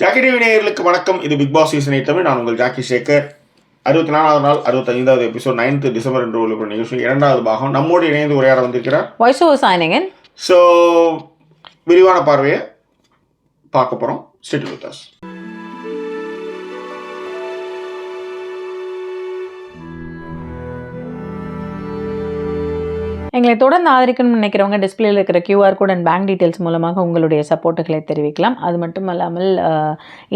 Jackie TV நேயர்களுக்கு வணக்கம். இது பிக் பாஸ் சீசன் 8 தமிழ். நான் உங்கள் ஜாக்கி சேகர். 64வது நாள் 65வது எபிசோட் 9th டிசம்பர் என்று உள்ள நிகழ்ச்சி 2வது பாகம். நம்மோடு இணைந்து உரையாட வந்திருக்கிறார் வாய்ஸ் ஓவர் சைனிங். ஸோ விரிவான பார்வையை பார்க்க போகிறோம். Stay with us. எங்களை தொடர்ந்து ஆதரிக்கணும்னு நினைக்கிறவங்க டிஸ்பிளேயில் இருக்கிற QR code and bank details மூலமாக உங்களுடைய சப்போர்ட்டுகளை தெரிவிக்கலாம். அது மட்டும் இல்லாமல்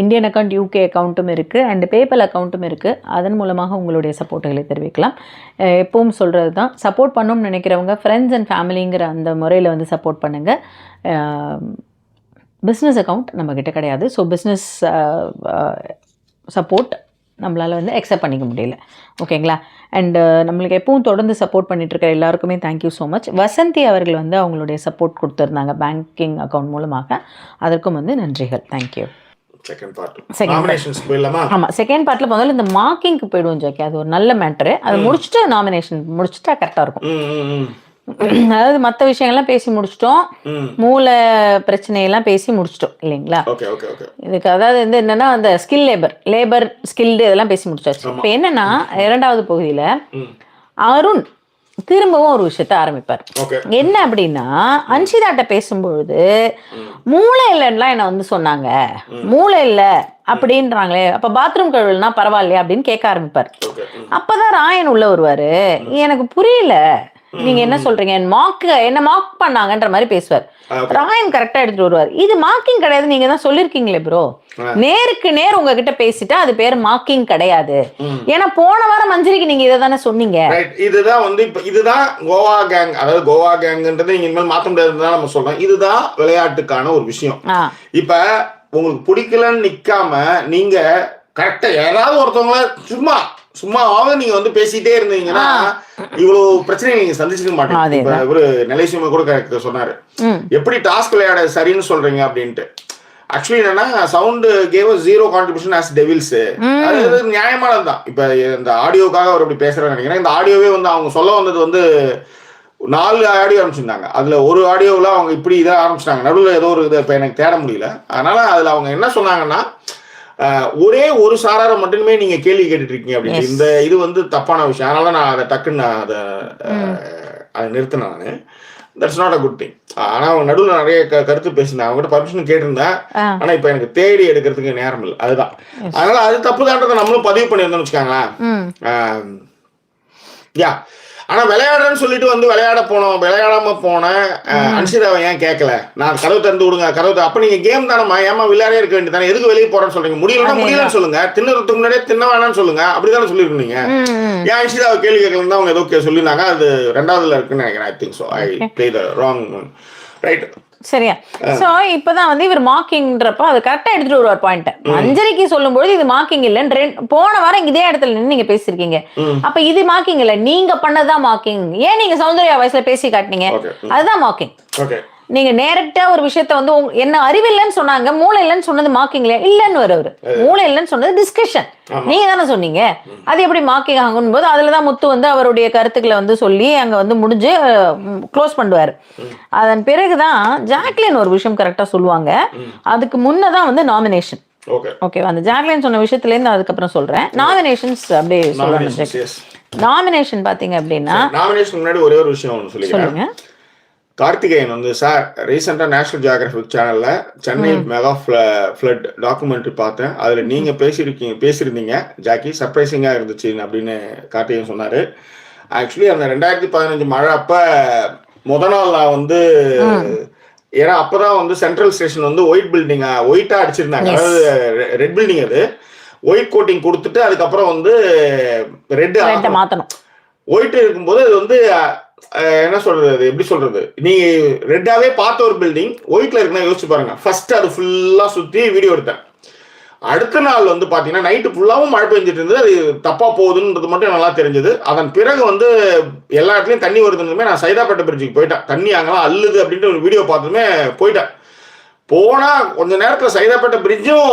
இந்தியன் அக்கௌண்ட் UK அக்கௌண்ட்டும் இருக்குது அண்ட் பேபால் அக்கௌண்ட்டும் இருக்குது. அதன் மூலமாக உங்களுடைய சப்போர்ட்டுகளை தெரிவிக்கலாம். எப்பவும் சொல்கிறது தான், சப்போர்ட் பண்ணணும்னு நினைக்கிறவங்க ஃப்ரெண்ட்ஸ் அண்ட் ஃபேமிலிங்கிற அந்த முறையில் வந்து சப்போர்ட் பண்ணுங்கள். பிஸ்னஸ் அக்கௌண்ட் நம்மக்கிட்ட கிடையாது. ஸோ பிஸ்னஸ் சப்போர்ட் நம்மளால் வந்து அக்செப்ட் பண்ணிக்க முடியல. ஓகேங்களா? அண்டு நம்மளுக்கு எப்பவும் தொடர்ந்து சப்போர்ட் பண்ணிகிட்ருக்க எல்லாருக்குமே தேங்க்யூ ஸோ மச். வசந்தி அவர்கள் வந்து அவங்களுடைய சப்போர்ட் கொடுத்துருந்தாங்க பேங்கிங் அக்கௌண்ட் மூலமாக. அதற்கும் வந்து நன்றிகள். தேங்க்யூ. ஆமாம், செகண்ட் பார்ட்டில் முதல்ல இந்த மார்க்கிங்க்கு போயிடுவோம் ஜாக்கி. அது ஒரு நல்ல மேட்ரு. அது முடிச்சுட்டு நாமினேஷன் முடிச்சுட்டா கரெக்டாக இருக்கும். அதாவது மற்ற விஷயங்கள்லாம் பேசி முடிச்சிட்டோம், மூளை பிரச்சனையெல்லாம் பேசி முடிச்சிட்டோம் இல்லைங்களா? இதுக்கு அதாவது வந்து என்னன்னா அந்த லேபர் ஸ்கில்டு இதெல்லாம் பேசி முடிச்சாச்சு. இப்போ என்னன்னா 2வது பகுதியில் அருண் திரும்பவும் ஒரு விஷயத்த ஆரம்பிப்பார். என்ன அப்படின்னா, அன்ஷிதாட்ட பேசும்பொழுது மூளை இல்லைன்னா என்ன வந்து சொன்னாங்க, மூளை இல்லை அப்படின்றாங்களே, அப்ப பாத்ரூம் கழுவுனா பரவாயில்லையா அப்படின்னு கேட்க ஆரம்பிப்பார். அப்பதான் ராயன் உள்ள வருவாரு. எனக்கு புரியல, நீங்க என்ன சொல்றீங்க, என்ன மார்க் பண்ணாங்கன்ற மாதிரி பேசுவார். ராயன் கரெக்டா எடுத்துட்டு வருவார். இது மார்க்கிங் கிடையாது, நீங்க தான் சொல்லிருக்கீங்களே ப்ரோ, நேருக்கு நேர் உங்ககிட்ட பேசிட்டா அது பேர் மார்க்கிங் கிடையாது. ஏன்னா போன வாரம் மஞ்சரிக்கு நீங்க இதை தானே சொன்னீங்க. இதுதான் வந்து இப்ப இதுதான் கோவா கேங். அதாவது கோவா கேங்ன்றது நீங்க இனிமேல் மாத்த முடியாதுன்னு நம்ம சொல்றோம். இதுதான் விளையாட்டுக்கான ஒரு விஷயம். இப்ப உங்களுக்கு பிடிக்கலன்னு நிக்காம நீங்க கரெக்டா யாராவது ஒருத்தவங்கள சும்மாவாக நீங்க வந்து பேசிட்டே இருந்தீங்கன்னா இவ்வளவு பிரச்சனை நீங்க சந்திச்சுக்க மாட்டீங்க. இவரு நிலைசுமை கூட சொன்னாரு, எப்படி டாஸ்க் விளையாட சரின்னு சொல்றீங்க அப்படின்ட்டு. ஆக்சுவலி என்னன்னா, sound gave 0 contribution as devils. அது நியாயமானதுதான். இப்ப இந்த ஆடியோக்காக அவர் அப்படி பேசுறேன்னு நினைக்கிறேன். இந்த ஆடியோவே வந்து அவங்க சொல்ல வந்தது வந்து 4 ஆடியோ ஆரம்பிச்சிருந்தாங்க. அதுல ஒரு ஆடியோவில் அவங்க இப்படி இதை ஆரம்பிச்சிட்டாங்க. நடுவில் ஏதோ ஒரு இதை இப்ப எனக்கு தேட முடியல. அதனால அதுல அவங்க என்ன சொன்னாங்கன்னா, ஒரே ஒரு சாராரை மட்டுமே நீங்க கேள்வி கேட்டுட்டு இருக்கீங்க அப்படின்னு. இந்த இது வந்து தப்பான விஷயம். அதனால நான் அதை டக்குன்னு அதை நிறுத்தினேன் நான். That's not a good thing. ஆனா அவங்க நடுவில் நிறைய கருத்து பேசினேன். அவங்ககிட்ட பர்மிஷன் கேட்டிருந்தேன். ஆனா இப்ப எனக்கு தேடி எடுக்கிறதுக்கு நேரம் இல்லை. அதுதான். அதனால அது தப்பு தான்றதை நம்மளும் பதிவு பண்ணியிருந்தோம்னு வச்சுக்காங்களேன். யா, ஆனா விளையாடுறேன்னு சொல்லிட்டு வந்து விளையாடாம போன அன்ஷிதாவை ஏன் கேட்கல, நான் கதவு திறந்து விடுங்க, அப்ப நீங்க கேம் தானம்மா, ஏமா விளையாடே இருக்க வேண்டியதானே, எதுக்கு வெளியே போறேன்னு சொல்றீங்க, முடியலன்னு சொல்லுங்க, தின்னுறதுக்கு முன்னாடியே தின்ன வேணாம்னு சொல்லுங்க, அப்படிதானே சொல்லிருக்கீங்க. ஏன் அன்ஷிதாவை கேள்வி கேட்கலன்னு அவங்க ஏதோ சொல்லியிருந்தாங்க. அது 2வதுல இருக்குன்னு நினைக்கிறேன். I think so. I play the wrong right. சரியா? சோ இப்பதான் வந்து இவர் மார்க்கிங்ன்றப்ப அது கரெக்டா எடுத்துட்டு வருவார் பாயிண்ட். மஞ்சரிக்கு சொல்லும்போது இது மார்க்கிங் இல்லன்னு போன வாரம் இதே இடத்துல நின்று நீங்க பேசிருக்கீங்க. அப்ப இது மார்க்கிங் இல்ல, நீங்க பண்ணதான் மார்க்கிங். ஏன் நீங்க சௌந்தர்யா வயசுல பேசி காட்டினீங்க, அதுதான் மார்க்கிங். நீங்க நேரக்டா ஒரு விஷயத்த வந்து என்ன அறிவில்லைன்னு சொன்னாங்க, மூளை இல்லைன்னு சொன்னது மார்க்கிங் இல்லைன்னு வருவாரு. மூளை இல்லைன்னு சொன்னது டிஸ்கஷன், நீங்க தானே சொன்னீங்க. அது எப்படி மார்க்கிங் ஆகும் போது அதுலதான் முத்து வந்து அவருடைய கருத்துக்களை வந்து சொல்லி அங்க வந்து முடிஞ்சு க்ளோஸ் பண்ணுவாரு. அதன் பிறகுதான் ஜாக்லின் ஒரு விஷயம் கரெக்டா சொல்லுவாங்க. அதுக்கு முன்னதான் வந்து நாமினேஷன். ஓகே, அந்த ஜாக்லின் சொன்ன விஷயத்துல இருந்து அதுக்கப்புறம் சொல்றேன். நாமினேஷன்ஸ் அப்படியே சொல்றேன். நாமினேஷன் பாத்தீங்க அப்படின்னா, நாமினேஷன் முன்னாடி ஒரே ஒரு விஷயம் சொல்லுங்க. கார்த்திகேயன் வந்து, சார் ரீசெண்டாக நேஷனல் ஜியோகிராஃபிக் சேனலில் சென்னை மெகா ஃப்ளட் டாக்குமெண்ட்ரி பார்த்தேன், அதில் நீங்கள் பேசியிருந்தீங்க ஜாக்கி, சர்ப்ரைசிங்காக இருந்துச்சு அப்படின்னு கார்த்திகேயன் சொன்னார். ஆக்சுவலி அந்த 2015 மழை அப்போ நாள் நான் வந்து, ஏன்னா அப்போதான் வந்து சென்ட்ரல் ஸ்டேஷன் வந்து ஒயிட்டாக அடிச்சிருந்தாங்க. அதாவது ரெட் பில்டிங், அது ஒயிட் கோட்டிங் கொடுத்துட்டு அதுக்கப்புறம் வந்து ரெட் மாற்றணும். ஒயிட் இருக்கும்போது அது வந்து என்ன சொல்றது, எப்படி சொல்றது, நீங்க ரெட்டாவே பார்த்த ஒரு பில்டிங் ஒயிட்ல இருக்குன்னா யோசிச்சு பாருங்க. ஃபர்ஸ்ட் அது ஃபுல்லா சுத்தி வீடியோ எடுத்தேன். அடுத்த நாள் வந்து பாத்தீங்கன்னா நைட்டு ஃபுல்லாவும் மழை பெஞ்சிட்டு இருந்தது. அது தப்பா போகுதுன்றது மட்டும் நல்லா தெரிஞ்சது. அதன் பிறகு வந்து எல்லா இடத்துலயும் தண்ணி வருதுன்னு நான் சைதாப்பேட்டை பிரிட்ஜுக்கு போயிட்டேன். தண்ணி அங்கெல்லாம் அள்ளுது அப்படின்ட்டு ஒரு வீடியோ பார்த்ததுமே போயிட்டேன். போனா கொஞ்ச நேரத்துல சைதாப்பேட்டை பிரிட்ஜும்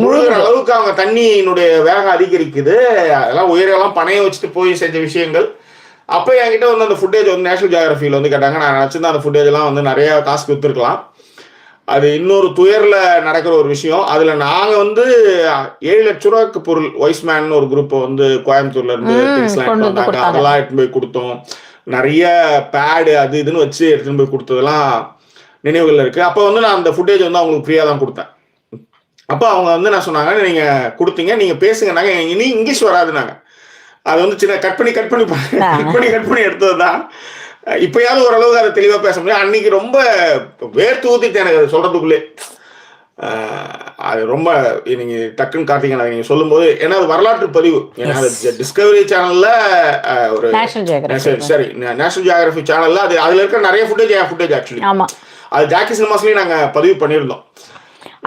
முழுகிற அளவுக்கு அவங்க தண்ணியினுடைய வேகம் அதிகரிக்குது. அதெல்லாம் உயிரெல்லாம் பணைய வச்சுட்டு போய் செஞ்ச விஷயங்கள். அப்போ என்கிட்ட வந்து அந்த ஃபுட்டேஜ் வந்து நேஷனல் ஜியோகிராஃபியில் வந்து கேட்டாங்க. நான் நினச்சிருந்தேன் அந்த ஃபுட்டேஜ்லாம் வந்து நிறைய காசுக்கு விற்றுருக்கலாம். அது இன்னொரு துயர்ல நடக்கிற ஒரு விஷயம். அதுல நாங்க வந்து 7 லட்ச ரூபாய்க்கு பொருள் வைஸ்மேன் ஒரு குரூப் வந்து கோயம்புத்தூர்ல இருந்து திங்ஸ்லாம் எடுத்து வந்தாங்க. அதெல்லாம் எடுத்துன்னு போய் கொடுத்தோம். நிறைய பேடு அது இதுன்னு வச்சு எடுத்துன்னு போய் கொடுத்ததெல்லாம் நினைவுகள் இருக்கு. அப்ப வந்து நான் அந்த ஃபுட்டேஜ் வந்து அவங்களுக்கு ஃப்ரீயா தான் கொடுத்தேன். அப்ப அவங்க வந்து நான் சொன்னாங்க, நீங்க கொடுத்தீங்க, நீங்க பேசுங்கன்னாங்க. இனி இங்கிலீஷ் வராதுனாங்க. அது வந்து சின்ன கட் பண்ணி எடுத்ததுதான். இப்பயாவது ஓரளவுக்கு அதை தெளிவா பேச முடியும். அன்னைக்கு ரொம்ப வேர்த்து ஊத்திட்டு எனக்கு அதை சொல்றதுக்குள்ளே அது ரொம்ப நீங்க டக்குன்னு கார்த்திகேயன் நீங்க சொல்லும் போது, ஏன்னா அது வரலாற்று பதிவு. ஏன்னா டிஸ்கவரி சேனல்ல ஒரு சரி நேஷனல் ஜியோகிராஃபி சேனல்ல அது அதுல இருக்கிற நிறைய ஃபுட்டேஜ் ஆக்சுவலி அது ஜாக்கி சினிமாஸ்லயும் நாங்க பதிவு பண்ணியிருந்தோம்.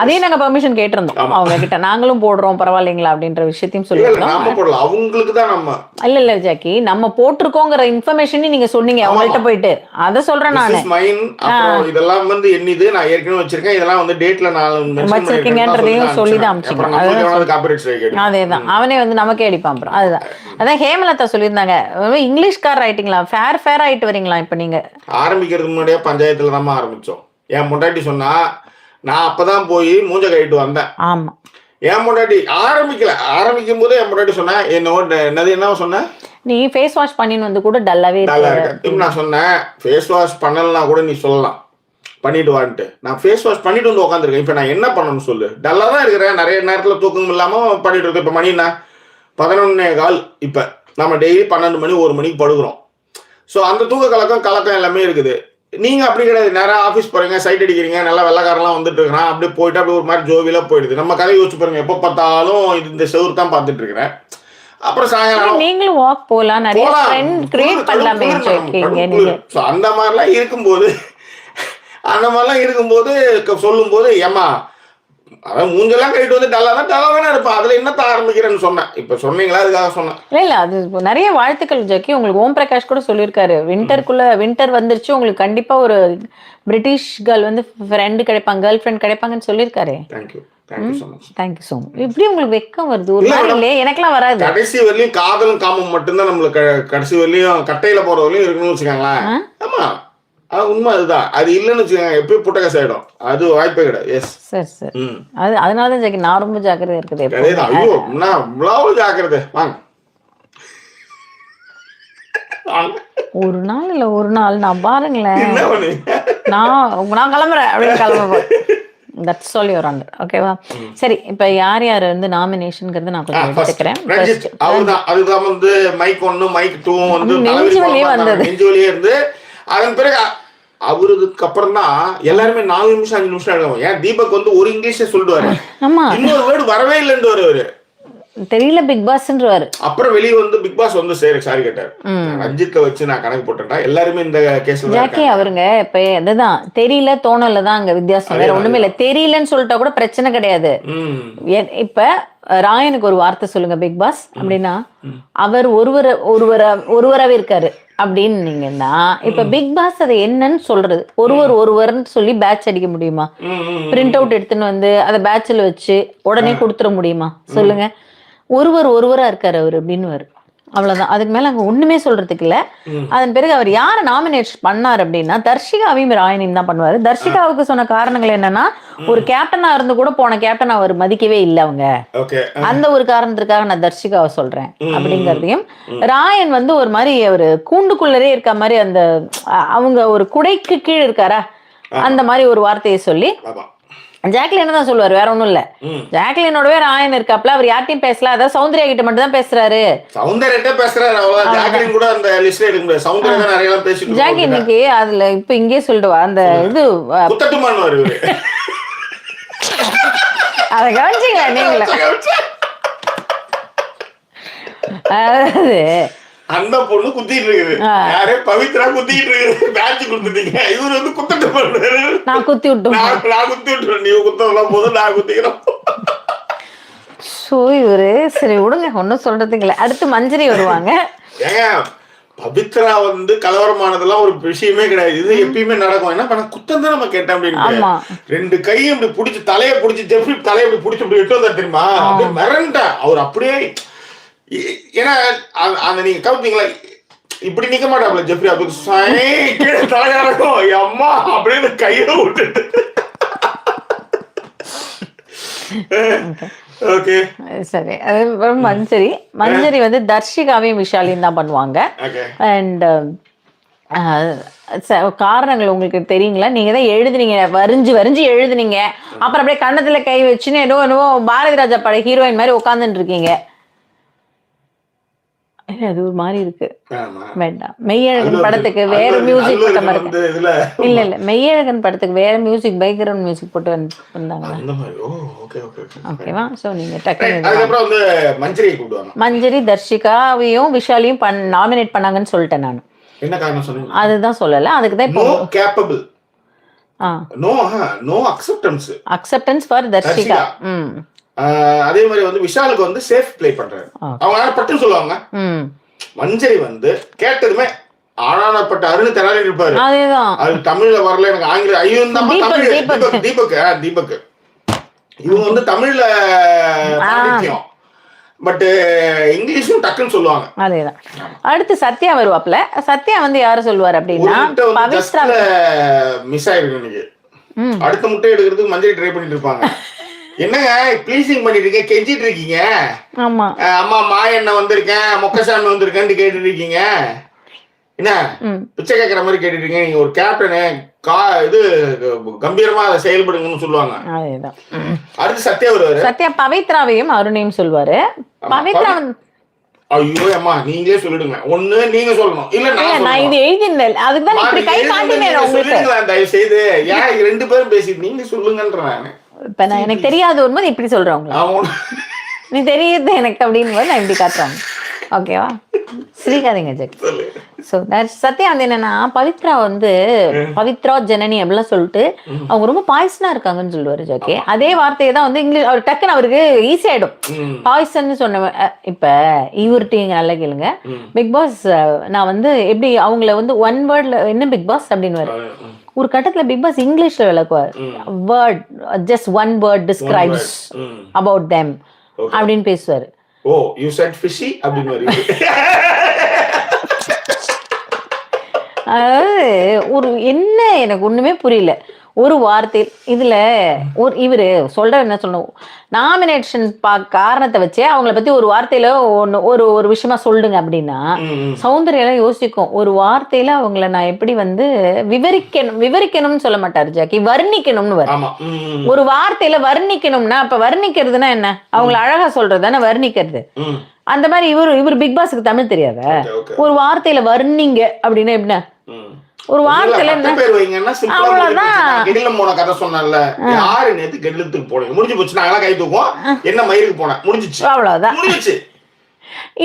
அதையும் நாங்க பெர்மிஷன் கேட்டிருந்தோம் அவங்க கிட்ட. நாங்களும் போடுறோம் பரவாயில்லைங்களா அப்படின்ற விஷயத்தையும் சொல்லிருந்தோம். அவங்களுக்கு தான் நம்ம இல்ல ஜாக்கி நம்ம போட்டிருக்கோங்கிற இன்ஃபர்மேஷன் நீங்க சொன்னீங்க அவங்கள்ட்ட போயிட்டு. அதை சொல்றேன் நானு. இதெல்லாம் வந்து என்னது நான் ஏற்கனவே வச்சிருக்கேன், இதெல்லாம் வந்து டேட்ல நான் வச்சிருக்கீங்கன்றதையும் சொல்லிதான் அமைச்சிருக்கேன். அதேதான் அவனே வந்து நமக்கே அடிப்பான். அதுதான் அதான் ஹேமலதா சொல்லியிருந்தாங்க, இங்கிலீஷ்கார் ஆயிட்டீங்களா, ஃபேர் ஆயிட்டு வரீங்களா இப்ப நீங்க. ஆரம்பிக்கிறதுக்கு முன்னாடியே பஞ்சாயத்துல தான் ஆரம்பிச்சோம். என் முன்னாடி சொன்னா நான் அப்பதான் போய் மூஞ்ச கழிட்டு வந்தேன். ஆமா என் முன்னாடி ஆரம்பிக்கும் போது என் முன்னாடி சொன்னேன், என்ன சொன்ன, நீ ஃபேஸ் வாஷ் பண்ணின்னு வந்து கூட டல்லாவே இருக்கு. நான் சொன்னேன் ஃபேஸ் வாஷ் பண்ணலன்னா கூட நீ சொல்லலாம் பண்ணிட்டு வான்ட்டு. நான் ஃபேஸ் வாஷ் பண்ணிட்டு வந்து உட்காந்துருக்கேன். இப்ப நான் என்ன பண்ணணும்னு சொல்லு. டல்லா தான் இருக்கிறேன், நிறைய நேரத்துல தூக்கம் இல்லாம பண்ணிட்டு இருக்கேன். இப்ப மணி என்ன 11:15. இப்ப நம்ம டெய்லி 12 மணி 1 மணிக்கு படுக்கிறோம். ஸோ அந்த தூக்க கலக்கம் எல்லாமே இருக்குது. நீங்க அப்படி கிடையாது, நேரம் ஆஃபீஸ் போறீங்க, சைட் அடிக்கிறீங்க, நல்லா வெள்ளக்காரெல்லாம் வந்துட்டு இருக்கிறான், அப்படியே போயிட்டு அப்படியே ஒரு மாதிரி ஜோவில போயிடுது. நம்ம கதை யோசிச்சு பாருங்க, எப்போ பார்த்தாலும் இந்த செவுரு தான் பார்த்துட்டு இருக்கிறேன். அப்புறம் சாயங்காலம் நீங்களும் வாக் போலாம், நிறைய ஃப்ரெண்ட் கிரியேட் பண்ணலாமே. ஸோ அந்த மாதிரிலாம் இருக்கும்போது சொல்லும்போது ஏமா அதான் மூஞ்செல்லாம் கழிட்டு வந்து டல்லாதானே இருப்பான், அதுல என்னத்த ஆரம்பிக்கிறேன்னு சொன்னேன். இப்ப சொன்னீங்களா அதுக்காக சொன்னேன். இல்ல அது நிறைய வாழ்த்துக்கள் ஜாக்கி. உங்களுக்கு ஓம் பிரகாஷ் கூட சொல்லியிருக்காரு, வின்டர் வந்துருச்சு, உங்களுக்கு கண்டிப்பா ஒரு பிரிட்டிஷ் கேர்ள் வந்து ஃப்ரெண்டு கிடைப்பாங்க, கேர்ள் ஃப்ரெண்ட் கிடைப்பாங்கன்னு சொல்லியிருக்காரு. Thank you so much. இப்படி உங்களுக்கு வெக்கம் வருது ஒரு மாதிரி இல்லையே? எனக்கெல்லாம் வராது. கடைசி வரலையும் காதலும் காமம் மட்டும்தான் நம்மளுக்கு கடைசி வரலையும் கட்டையில போற வரலையும் இருக்கணும்னு வச்சுக்காங்களேன். ஆமா உண்மை அதுதான். அது இல்லைன்னு வச்சுக்கோங்க எப்பயும் புட்டகஸ் ஆயிடும். அது வாய்ப்பே கிடையாது. Yes sir. அது அதனாலதான் ஜாக்கி நான் ரொம்ப ஜாக்கிரதையா இருக்குது. ஐயோ நான் இவ்வளவு ஜாக்கிரதை. வாங்க ஒரு நாள் நான் பாருங்களேன், நான் கிளம்புறேன் அப்படின்னு கிளம்புறேன். That's all your honour. ஓகேவா? சரி, இப்ப யார் வந்து நாமினேஷன்ங்கிறது நான் கொஞ்சம் எடுத்துக்கிறேன். அதுதான் வந்து மைக் 1 மைக் 2 வந்து நெஞ்சு வலியே இருந்து அதன் பிறகு அவருக்கு அப்புறம் தான் எல்லாருமே 4 நிமிஷம் 5 நிமிஷம் எடுக்கும். ஏன் தீபக் வந்து ஒரு இங்கிலீஷே சொல்லுவாரு, இன்னொரு வேர்டு வரவே இல்லைன்னு வருவாரு, தெரியல பிக் பாஸ்ன்றாரு. அப்புறம் வெளியே வந்து பிக் பாஸ் வந்து சாரி கேட்டாரு. ரஞ்சித்ல வச்சு நான் கணக்கு போட்டேன்டா. எல்லாருமே இந்த கேஸ்ல ஜாக்கி அவருங்க இப்ப அதுதான் தெரியல தோணல தான் அங்க வித்தியாசம், வேற ஒண்ணுமே இல்ல. தெரியலன்னு சொல்லிட்டா கூட பிரச்சனை கிடையாது. இப்ப ராயனுக்கு ஒரு வார்த்தை சொல்லுங்க பிக் பாஸ் அப்படின்னா, அவர் ஒருவராவே இருக்காரு அப்படின்னீங்கன்னா, இப்ப பிக் பாஸ் அதை என்னன்னு சொல்றது? ஒருவர்னு சொல்லி பேட்ச் அடிக்க முடியுமா? பிரிண்ட் அவுட் எடுத்துன்னு வந்து அதை பேட்ச்ல வச்சு உடனே கொடுத்துட முடியுமா சொல்லுங்க? ஒருவரா இருக்காரு அவரு அப்படின்னு. அவ்வளவுதான், அதுக்கு மேல அங்க ஒண்ணுமே சொல்றதுக்கு இல்ல. அதன் பிறகு அவர் யாரை நாமினேட் பண்ணார் அப்படின்னா, தர்ஷிகாவையும் ராயனையும் தான் பண்ணுவாரு. தர்ஷிகாவுக்கு சொன்ன காரணங்கள் என்னன்னா, ஒரு கேப்டனா இருந்து கூட போன கேப்டன் அவர் மதிக்கவே இல்லை அவங்க. அந்த ஒரு காரணத்திற்காக நான் தர்ஷிகாவை சொல்றேன் அப்படிங்கறதையும், ராயன் வந்து ஒரு மாதிரி ஒரு கூண்டுக்குள்ளரே இருக்க மாதிரி, அந்த அவங்க ஒரு குடைக்கு கீழே இருக்காரா அந்த மாதிரி ஒரு வார்த்தையை சொல்லி ஜாக்லின் தான் சொல்லுவாரு, வேற ஒண்ணும் இல்ல. ஜாக்லினோடவே ராயன் இருக்காப்ல, அவர் யார்ட்டையும் பேசல, அதாவது சௌந்தர்யா கிட்ட மட்டும் தான் பேசுறாரு. ஜாக்கி இன்னைக்கு அதுல இப்ப இங்கே சொல்லிடுவா அந்த இது அத கவனிச்சீங்களா நீங்களா? அதாவது அந்த பொண்ணு குத்திட்டு இருக்குது, யாரே பவித்ரா குத்திட்டு இருக்குது, பேட்ச் கொடுத்துட்டீங்க, இவரு வந்து குத்திட்டு பண்றாரு. நான் குத்தி விட்டுறேன், நீ குத்தலாம் போது நான் குத்திக்கிறோம். சோ இவரு சரி விடுங்க, ஒன்னும் சொல்றதுக்கு இல்ல. அடுத்து மஞ்சரி வருவாங்க. ஏங்க பவித்ரா வந்து கலவரமானதெல்லாம் ஒரு விஷயமே கிடையாது, இது எப்பயுமே நடக்கும். என்ன பண்ண குத்தம் தான் நம்ம கேட்டோம் அப்படின்னு 2 கையும் இப்படி பிடிச்சி தலையை பிடிச்சி ஜெஃப்ரி தலையை இப்படி பிடிச்சி இப்படி எட்டு வந்தா தெரியுமா, அப்படியே மிரண்ட அவர் அப்படியே. ஏன்னா அந்த நீங்க கவுத்தீங்களா இப்படி நிக்க மாட்டாப்ல ஜெஃப்ரி, அப்படி தலையாரக்கும் அம்மா அப்படின்னு கையில விட்டுட்டு ஓகே சரி. அதுக்கப்புறம் மஞ்சரி வந்து தர்ஷிகாவையும் விஷாலையும் தான் பண்ணுவாங்க. அண்ட் காரணங்கள் உங்களுக்கு தெரியுங்களா? நீங்க தான் எழுதுனீங்க, வரிஞ்சு எழுதுனீங்க, அப்புறம் அப்படியே கண்ணத்துல கை வச்சுன்னு என்னவோ பாரதி ராஜா பட ஹீரோயின் மாதிரி உட்காந்துட்டு இருக்கீங்க. அது ஒரு மாதிரி இருக்கு, வேண்டாம். மெய்யழகன் படத்துக்கு வேற மியூசிக் போட்ட மாதிரி இல்ல மெய்யழகன் படத்துக்கு வேற மியூசிக், பேக்ரவுண்ட் மியூசிக் போட்டு வந்தாங்களா? ஓகேவா? சோ நீங்க மஞ்சரி தர்ஷிகாவையும் விஷாலையும் நாமினேட் பண்ணாங்கன்னு சொல்லிட்டேன் நான். என்ன காரணம் சொன்னீங்க? அதுதான் சொல்லல, அதுக்கு தான் no capable, no acceptance for Tharshika. அதே மாதிரி வந்து விஷாலுக்கு வந்து சேஃப் ப்ளே பண்றாரு. அவங்க பட்டு சொல்லுவாங்க. மஞ்சரி வந்து கேட்டதுமே ஆனானப்பட்ட அருண் தெனாலி இருப்பாரு. அதேதான். அது தமிழ்ல வரல, எனக்கு ஆங்கில ஐயோ தீபக் இவங்க வந்து தமிழ்ல பாண்டித்யம், பட் இங்கிலீஷும் டக்குன்னு சொல்லுவாங்க. அதேதான். அடுத்து சத்யா வருவாப்ல. சத்யா வந்து யார சொல்லுவார் அப்படின்னா பவித்ரா மிஸ் ஆயிருக்கு இன்னைக்கு. அடுத்த முட்டை எடுக்கிறதுக்கு மஞ்சரி ட்ரை பண்ணிட்டு இருப்பாங்க. என்னங்க ப்ளீசிங் பண்ணிட்டு இருக்கீங்க, கெஞ்சிட்டு இருக்கீங்க. ஆமா அம்மா மாயண்ண வந்திருக்கேன், மொக்கசாமி வந்திருக்கேன்னு கேட்டுட்டு இருக்கீங்க. என்ன பிச்சை கேட்கற மாதிரி கேட்டுட்டு இருக்கீங்க. நீங்க ஒரு கேப்டனு இது கம்பீரமா அதை செயல்படுங்கன்னு சொல்லுவாங்க. அடுத்து சத்யா வருவாரு. சத்யா பவித்ராவையும் அருணையும் சொல்லுவாரு. பவித்ரா ஐயோ அம்மா நீங்களே சொல்லிடுங்க. ஒண்ணு நீங்க சொல்லணும், இல்ல நான் இது எழுதினேன். அதுக்கு தான் இப்படி கை காட்டினேன் உங்களுக்கு. தயவு செய்து ஏன் ரெண்டு பேரும் பேசி நீங்க சொல்லுங்கன்றேன் நானு. இப்ப நான் எனக்கு தெரியாது வரும்போது இப்படி சொல்றவங்க, நீ தெரியுது எனக்கு அப்படின்னு நான் இப்படி காட்டுறாங்க. ஓகேவா? சிரிக்காதீங்க ஜெக். ஸோ சத்யா வந்து என்னன்னா பவித்ரா ஜனனி அப்படிலாம் சொல்லிட்டு அவங்க ரொம்ப பாய்சனா இருக்காங்கன்னு சொல்லுவாரு ஜோக்கே. அதே வார்த்தையை தான் வந்து இங்கிலீஷ் அவர் டக்குன்னு அவருக்கு ஈஸி ஆயிடும். பாய்சன் சொன்னவன். இப்ப இவர்கிட்ட நல்லா கேளுங்க. பிக் பாஸ் நான் வந்து எப்படி அவங்கள வந்து ஒன் வேர்ட்ல என்ன பிக் பாஸ் அப்படின்னு ஒரு கட்டத்துல பிக் பாஸ் இங்கிலீஷ்ல விளக்குவார். Word just one word describes about them அப்படின்னு பேசுவாரு. ஓ யூ செட் ஃபிஷி அப்படின்னு அதாவது ஒரு என்ன எனக்கு ஒண்ணுமே புரியல. ஒரு வார்த்தை இதுல இவரு சொல்ற என்ன சொல்லணும், நாமினேஷன் காரணத்தை வச்சே அவங்கள பத்தி ஒரு வார்த்தையில ஒரு விஷயமா சொல்லுங்க அப்படின்னா சௌந்தர்யம் யோசிக்கும். ஒரு வார்த்தையில அவங்கள நான் எப்படி வந்து விவரிக்கணும்னு சொல்ல மாட்டாரு ஜாக்கி, வர்ணிக்கணும்னு வரும். ஒரு வார்த்தையில வர்ணிக்கணும்னா அப்ப வர்ணிக்கிறதுனா என்ன, அவங்கள அழகா சொல்றதுதானே வர்ணிக்கிறது. அந்த மாதிரி இவர் பிக் பாஸுக்கு தமிழ் தெரியாத, ஒரு வார்த்தையில வர்ணிங்க அப்படின்னா எப்படின்னா ஒரு வார்த்தையில கதை சொன்னல யாரு நேத்து கெடுத்துக்கு போனீங்க முடிஞ்சு போச்சு, நாங்களாம் கை தூக்குவோம், என்ன மயிருக்கு போனேன் முடிஞ்சிச்சு, அவ்வளவுதான்.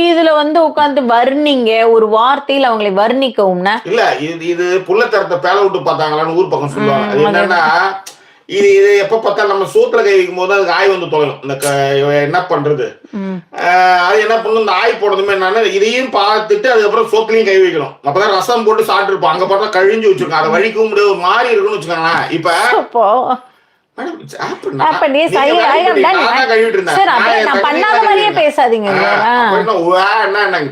இதுல வந்து உட்காந்து வர்ணிங்க, ஒரு வார்த்தையில அவங்களை வர்ணிக்கவும்னா இல்ல இது புள்ளத்தரத்தை பேல விட்டு பார்த்தாங்களான்னு ஊர் பக்கம் சொல்லுவாங்க. அது என்னன்னா இது எப்ப பார்த்தா நம்ம சோத்துல கை வைக்கும் போது அதுக்கு ஆய் வந்து தொலையும். இந்த என்ன பண்றது, அது என்ன பண்ணும், இந்த ஆய் போடுறதுமே என்னன்னா இதையும் பார்த்துட்டு அதுக்கப்புறம் சோத்துலயும் கை வைக்கணும். அப்பதான் ரசம் போட்டு சாப்பிட்டு இருப்போம். அங்க பார்த்தா கழிஞ்சு வச்சிருக்கோம், அதை வழிக்கவும் முடியாது, ஒரு மாதிரி இருக்குன்னு வச்சுக்கோங்களேன். இப்ப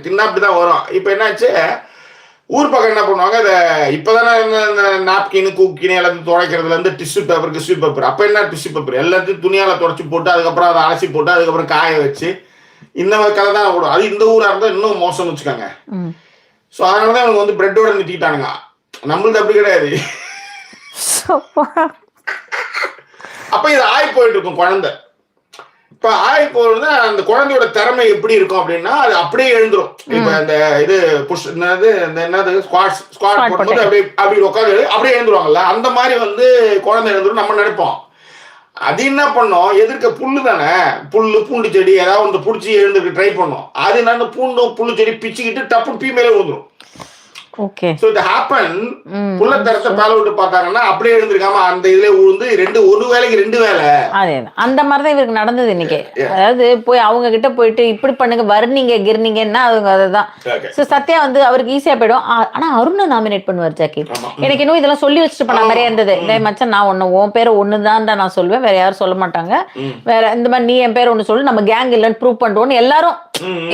தின்னா அப்படிதான் வரும். இப்ப என்னாச்சு, ஊர் பக்கம் என்ன பண்ணுவாங்க, இப்பதானே நாப்கின் கூக்கின் எல்லாத்தையும் துடைக்கிறதுல இருந்து டிஷ்யூ பேப்பர் அப்ப என்ன டிஷ்யூ பேப்பர் எல்லாத்தையும் துணியால துடைச்சு போட்டு அதுக்கப்புறம் அதை அலசி போட்டு அதுக்கப்புறம் காய வச்சு இந்த மாதிரி கதை தான் ஓடும். அது இந்த ஊரா இருந்தா இன்னும் மோசம்னு வச்சுக்காங்க. ஸோ அதனாலதான் அவங்க வந்து பிரெட்டோட நிறுத்திட்டானுங்க. நம்மளுக்கு அப்படி கிடையாது. அப்ப இது ஆய் போயிட்டு இருக்கும் குழந்தை. இப்ப ஆய் போறது அந்த குழந்தையோட திறமை எப்படி இருக்கும் அப்படின்னா அது அப்படியே எழுந்துரும். இப்ப அந்த இது புஷ் என்னது ஸ்குவாட் போடும்போது அப்படி உட்காந்து அப்படியே எழுந்துருவாங்கல்ல, அந்த மாதிரி வந்து குழந்தை எழுந்துரும் நம்ம நினைப்போம். அது என்ன பண்ணும், எதிர்க்க புல்லு தானே, பூண்டு செடி ஏதாவது வந்து பிடிச்சி எழுந்துருக்கு ட்ரை பண்ணும். அது என்ன புல்லு செடி பிச்சுக்கிட்டு டப்பு பீ மேலே விழுந்துரும். ஓகே, சோ இது ஹேப்பன். புள்ளத்தரத்தை பேல விட்டு பார்த்தாங்கன்னா அப்படியே எழுந்திருக்காம அந்த இதுல விழுந்து ஒரு வேலைக்கு ரெண்டு வேலை. அதே அந்த மாதிரிதான் இவருக்கு நடந்தது இன்னைக்கு. அதாவது போய் அவங்க கிட்ட போயிட்டு இப்படி பண்ணுங்க வர்ணிங்க கிர்னிங்கன்னா அவங்க அதுதான். சோ சத்யா வந்து அவருக்கு ஈஸியா போயிடும். ஆனா அருணை நாமினேட் பண்ணுவார் ஜாக்கி. எனக்கு இன்னும் இதெல்லாம் சொல்லி வச்சுட்டு பண்ண மாதிரியே இருந்தது. மச்சான் நான் உன் பேரை ஒண்ணுதான் நான் சொல்லுவேன், வேற யாரும் சொல்ல மாட்டாங்க, வேற இந்த மாதிரி நீ என் பேரை ஒண்ணு சொல்லு, நம்ம கேங் இல்லைன்னு ப்ரூவ் பண்ணுவோம்னு எல்லாரும்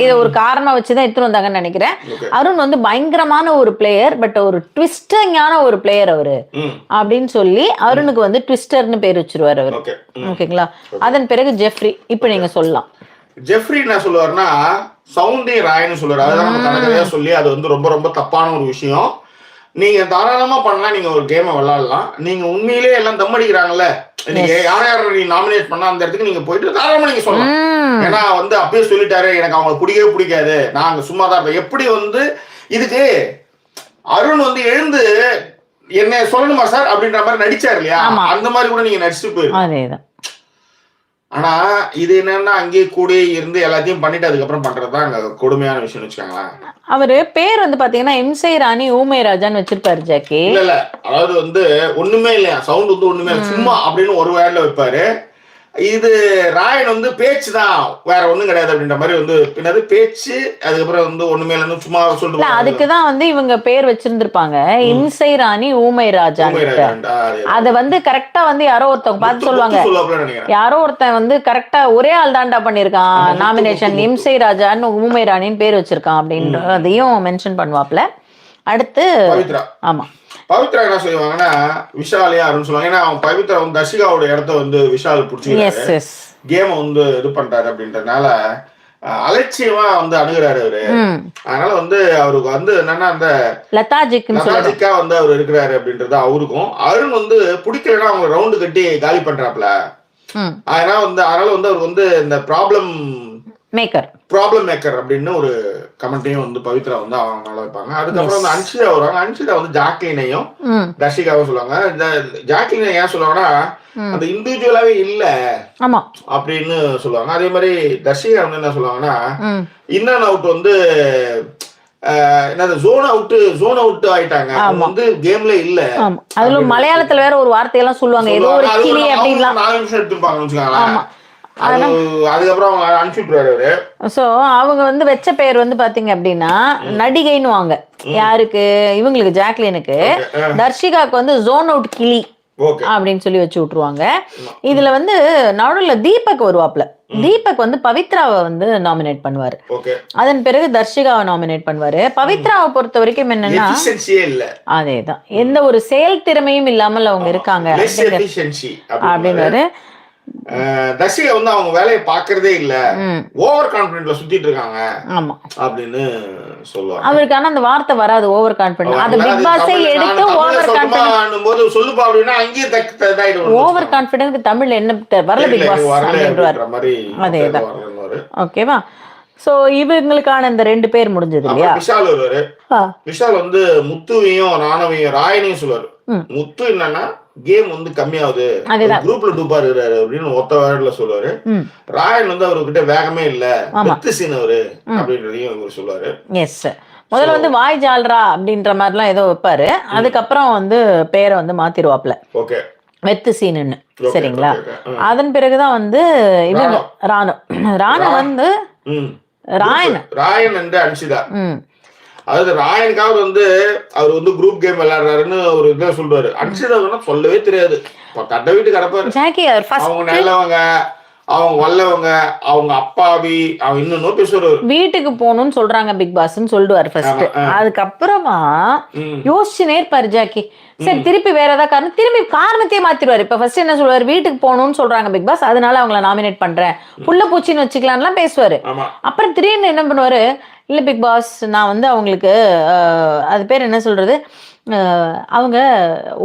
இதை ஒரு காரணமா வச்சுதான் எடுத்துட்டு வந்தாங்கன்னு நினைக்கிறேன். அருண் வந்து பயங்கரமான ஒரு பிளேயர், பட் ஒரு ட்விஸ்டிங்கான ஒரு பிளேயர் அவரு அப்படின்னு சொல்லி அருணுக்கு வந்து ட்விஸ்டர்னு பேர் வச்சிருவாரு அவரு. ஓகேங்களா? அதன் பிறகு ஜெஃப்ரி. இப்ப நீங்க சொல்லலாம். ஜெஃப்ரி என்ன சொல்லுவாருன்னா சவுண்டே ராயன்னு சொல்லுவாரு. அதுதான் நம்ம கணக்கறையா சொல்லி அது வந்து ரொம்ப ரொம்ப தப்பான ஒரு விஷயம். நீங்க தாராளமா பண்ணலாம், நீங்க ஒரு கேமை விளையாடலாம். நீங்க உண்மையிலேயே எல்லாம் தம் அடிக்கிறாங்கல்ல, நீங்க யார நீ நாமினேட் பண்ணா அந்த இடத்துக்கு நீங்க போயிட்டு தாராளமா நீங்க சொல்லலாம். ஏன்னா வந்து அப்பயே சொல்லிட்டாரு எனக்கு அவங்க பிடிக்கவே பிடிக்காது, நாங்க சும்மா தான் இருப்போம். எப்படி வந்து இதுக்கு அருண் வந்து எழுந்து என்ன சொல்லணுமா சார் அப்படின்ற மாதிரி நடிச்சாரு இல்லையா, அந்த மாதிரி கூட நீங்க நடிச்சுட்டு போயிரு. ஆனா இது என்னன்னா அங்கேயே கூட இருந்து எல்லாத்தையும் பண்ணிட்டு அதுக்கப்புறம் பண்றதுதான் அங்க கொடுமையான விஷயம் வச்சுக்காங்களேன். அவரு பேர் வந்து பாத்தீங்கன்னா இம்சை ராணி ஊமை ராஜான்னு வச்சிருப்பாரு ஜாக்கி. இல்ல அதாவது வந்து ஒண்ணுமே இல்லையா, சவுண்ட் வந்து ஒண்ணுமே இல்லை, சும்மா அப்படின்னு ஒரு வேர்ட்ல வைப்பாரு. இது ராயன் வந்து பேச்சு தான், வேற ஒண்ணும் கிடையாது அப்படின்ற மாதிரி வந்து பின்னாடி பேச்சு, அதுக்கப்புறம் வந்து ஒண்ணுமே இல்லைன்னு சும்மா சொல்லிட்டு அதுக்குதான் வந்து இவங்க பேர் வச்சிருந்திருப்பாங்க இம்சை ராணி ஊமை ராஜா. அத வந்து கரெக்டா வந்து யாரோ ஒருத்தவங்க பார்த்து சொல்லுவாங்க, யாரோ ஒருத்தன் வந்து கரெக்டா ஒரே ஆள் தாண்டா பண்ணிருக்கான் நாமினேஷன், இம்சை ராஜான்னு ஊமை ராணின்னு பேர் வச்சிருக்கான் அப்படின்றதையும் மென்ஷன் பண்ணுவாப்ல. அடுத்து ஆமா பவித்ரா என்ன சொல்லுவாங்கன்னா விஷாலே அருண் சொல்லுவாங்க. ஏன்னா அவன் பவித்ரா வந்து தர்ஷிகாவோட இடத்த வந்து விஷால் பிடிச்சி கேம் வந்து இது பண்றாரு அப்படின்றதுனால அலட்சியமா வந்து அணுகிறாரு அவரு. அதனால வந்து அவருக்கு வந்து என்னன்னா அந்த லதாஜிக்கா வந்து அவர் இருக்கிறாரு அப்படின்றது அவருக்கும். அருண் வந்து பிடிக்கலன்னா அவங்க ரவுண்டு கட்டி காலி பண்றாப்ல. அதனால வந்து அவருக்கு வந்து இந்த ப்ராப்ளம் மேக்கர் அப்படின்னு ஒரு கமெண்ட்டையும் வந்து பவித்ரா வந்து அவங்க வைப்பாங்க. அதுக்கப்புறம் வந்து அன்ஷிதா வருவாங்க. அன்ஷிதா வந்து ஜாக்லினையும் தர்ஷிகாவும் சொல்லுவாங்க. ஜாக்லினை ஏன் சொல்லுவாங்கன்னா அந்த இண்டிவிஜுவலாவே இல்ல அப்படின்னு சொல்லுவாங்க. அதே மாதிரி தர்ஷிகா வந்து என்ன சொல்லுவாங்கன்னா இன் அண்ட் அவுட் வந்து ஜோன் அவுட் ஆயிட்டாங்க, வந்து கேம்ல இல்ல. அதுல மலையாளத்துல வேற ஒரு வார்த்தையெல்லாம் சொல்லுவாங்க, ஏதோ ஒரு கிளி அப்படினா 4 நிமிஷம் எடுத்துப்பாங்கன்னு வச்சுக்கோங்களேன். அதுக்கப்புறம் அவங்க அனுப்பிச்சுடுறாரு. சோ அவங்க வந்து வெச்ச பேர் வந்து பாத்தீங்க அப்படின்னா நடிகைன்னு வாங்க. யாருக்கு? இவங்களுக்கு ஜாக்லினுக்கு. தர்ஷிகாக்கு வந்து ஜோன் அவுட் கிளி அப்படின்னு சொல்லி வச்சு விட்டுருவாங்க. இதுல வந்து நடுவுல தீபக் வருவாப்ல. தீபக் வந்து பவித்ராவை வந்து நாமினேட் பண்ணுவாரு. அதன் பிறகு தர்ஷிகாவை நாமினேட் பண்ணுவாரு. பவித்ராவை பொறுத்த வரைக்கும் என்னன்னா அதேதான், எந்த ஒரு செயல் திறமையும் இல்லாமல் அவங்க இருக்காங்க அப்படின்னாரு. தர்ஷிகா வந்து அவங்க வேலையை பாக்குறதே இல்ல, ஓவர் கான்பிடன்ட்ல சுத்திட்டு இருக்காங்க அப்படின்னு சொல்லுவாங்க. அவருக்கு ஆனா அந்த வார்த்தை வராது, ஓவர் கான்பிடன்ட். அது பிக் பாஸே எடுத்து ஓவர் கான்பிடன்ட் போது சொல்லுப்பா அப்படினா அங்கேயே தக்கிட்டாயிடும். ஓவர் கான்பிடன்ட்க்கு தமிழ்ல என்ன வரல பிக் பாஸ் அப்படிங்கற மாதிரி. அதேதான். ஓகேவா? சோ இவங்களுக்கான இந்த 2 பேர் முடிஞ்சது இல்லையா? விஷால் வருவாரு. விஷால் வந்து முத்துவையும் ராயனையும் சொல்லுவாரு. முத்து என்னன்னா கேம் வந்து கம்மியாகுது, குரூப்ல டூப்பா இருக்காரு அப்படின்னு ஒத்த வேர்ட்ல சொல்லுவாரு. ராயன் வந்து அவர்கிட்ட வேகமே இல்ல, வெத்து சீன் அவரு அப்படின்றதையும் இவர் சொல்லுவாரு. எஸ், முதல்ல வந்து வாய் ஜால்ரா அப்படின்ற மாதிரிலாம் ஏதோ வைப்பாரு. அதுக்கப்புறம் வந்து பேரை வந்து மாத்திருவாப்ல. ஓகே, வெத்து சீனுன்னு. சரிங்களா? அதன் பிறகுதான் வந்து இவங்க ராணு வந்து ராயன் என்று அன்ஷிதா. அதாவது ராயனுக்காவது வந்து அவர் வந்து குரூப் கேம் விளையாடுறாருன்னு ஒரு இதை சொல்றாரு. அன்ஷிதா சொல்லவே தெரியாது, கட்ட வீட்டு கிடப்பாரு. அவங்க நல்லவங்க, அவங்க வல்லவங்க, அவங்க அப்பாவி, அவங்க இன்னும் பேசுவாரு. வீட்டுக்கு போகணும்னு சொல்றாங்க பிக் பாஸ்ன்னு சொல்லுவாரு ஃபர்ஸ்ட். அதுக்கப்புறமா யோசிச்சுனே இருப்பாரு ஜாக்கி. சரி, திருப்பி வேற ஏதாவது காரணம், திரும்பி காரணத்தையே மாத்திருவாரு. இப்ப ஃபர்ஸ்ட் என்ன சொல்லுவாரு, வீட்டுக்கு போகணும்னு சொல்றாங்க பிக் பாஸ், அதனால அவங்கள நாமினேட் பண்றேன், புள்ள பூச்சின்னு வச்சுக்கலாம்லாம் பேசுவாரு. அப்புறம் திடீர்னு என்ன பண்ணுவாரு, இல்ல பிக் பாஸ் நான் வந்து அவங்களுக்கு அது பேர் என்ன சொல்றது, அவங்க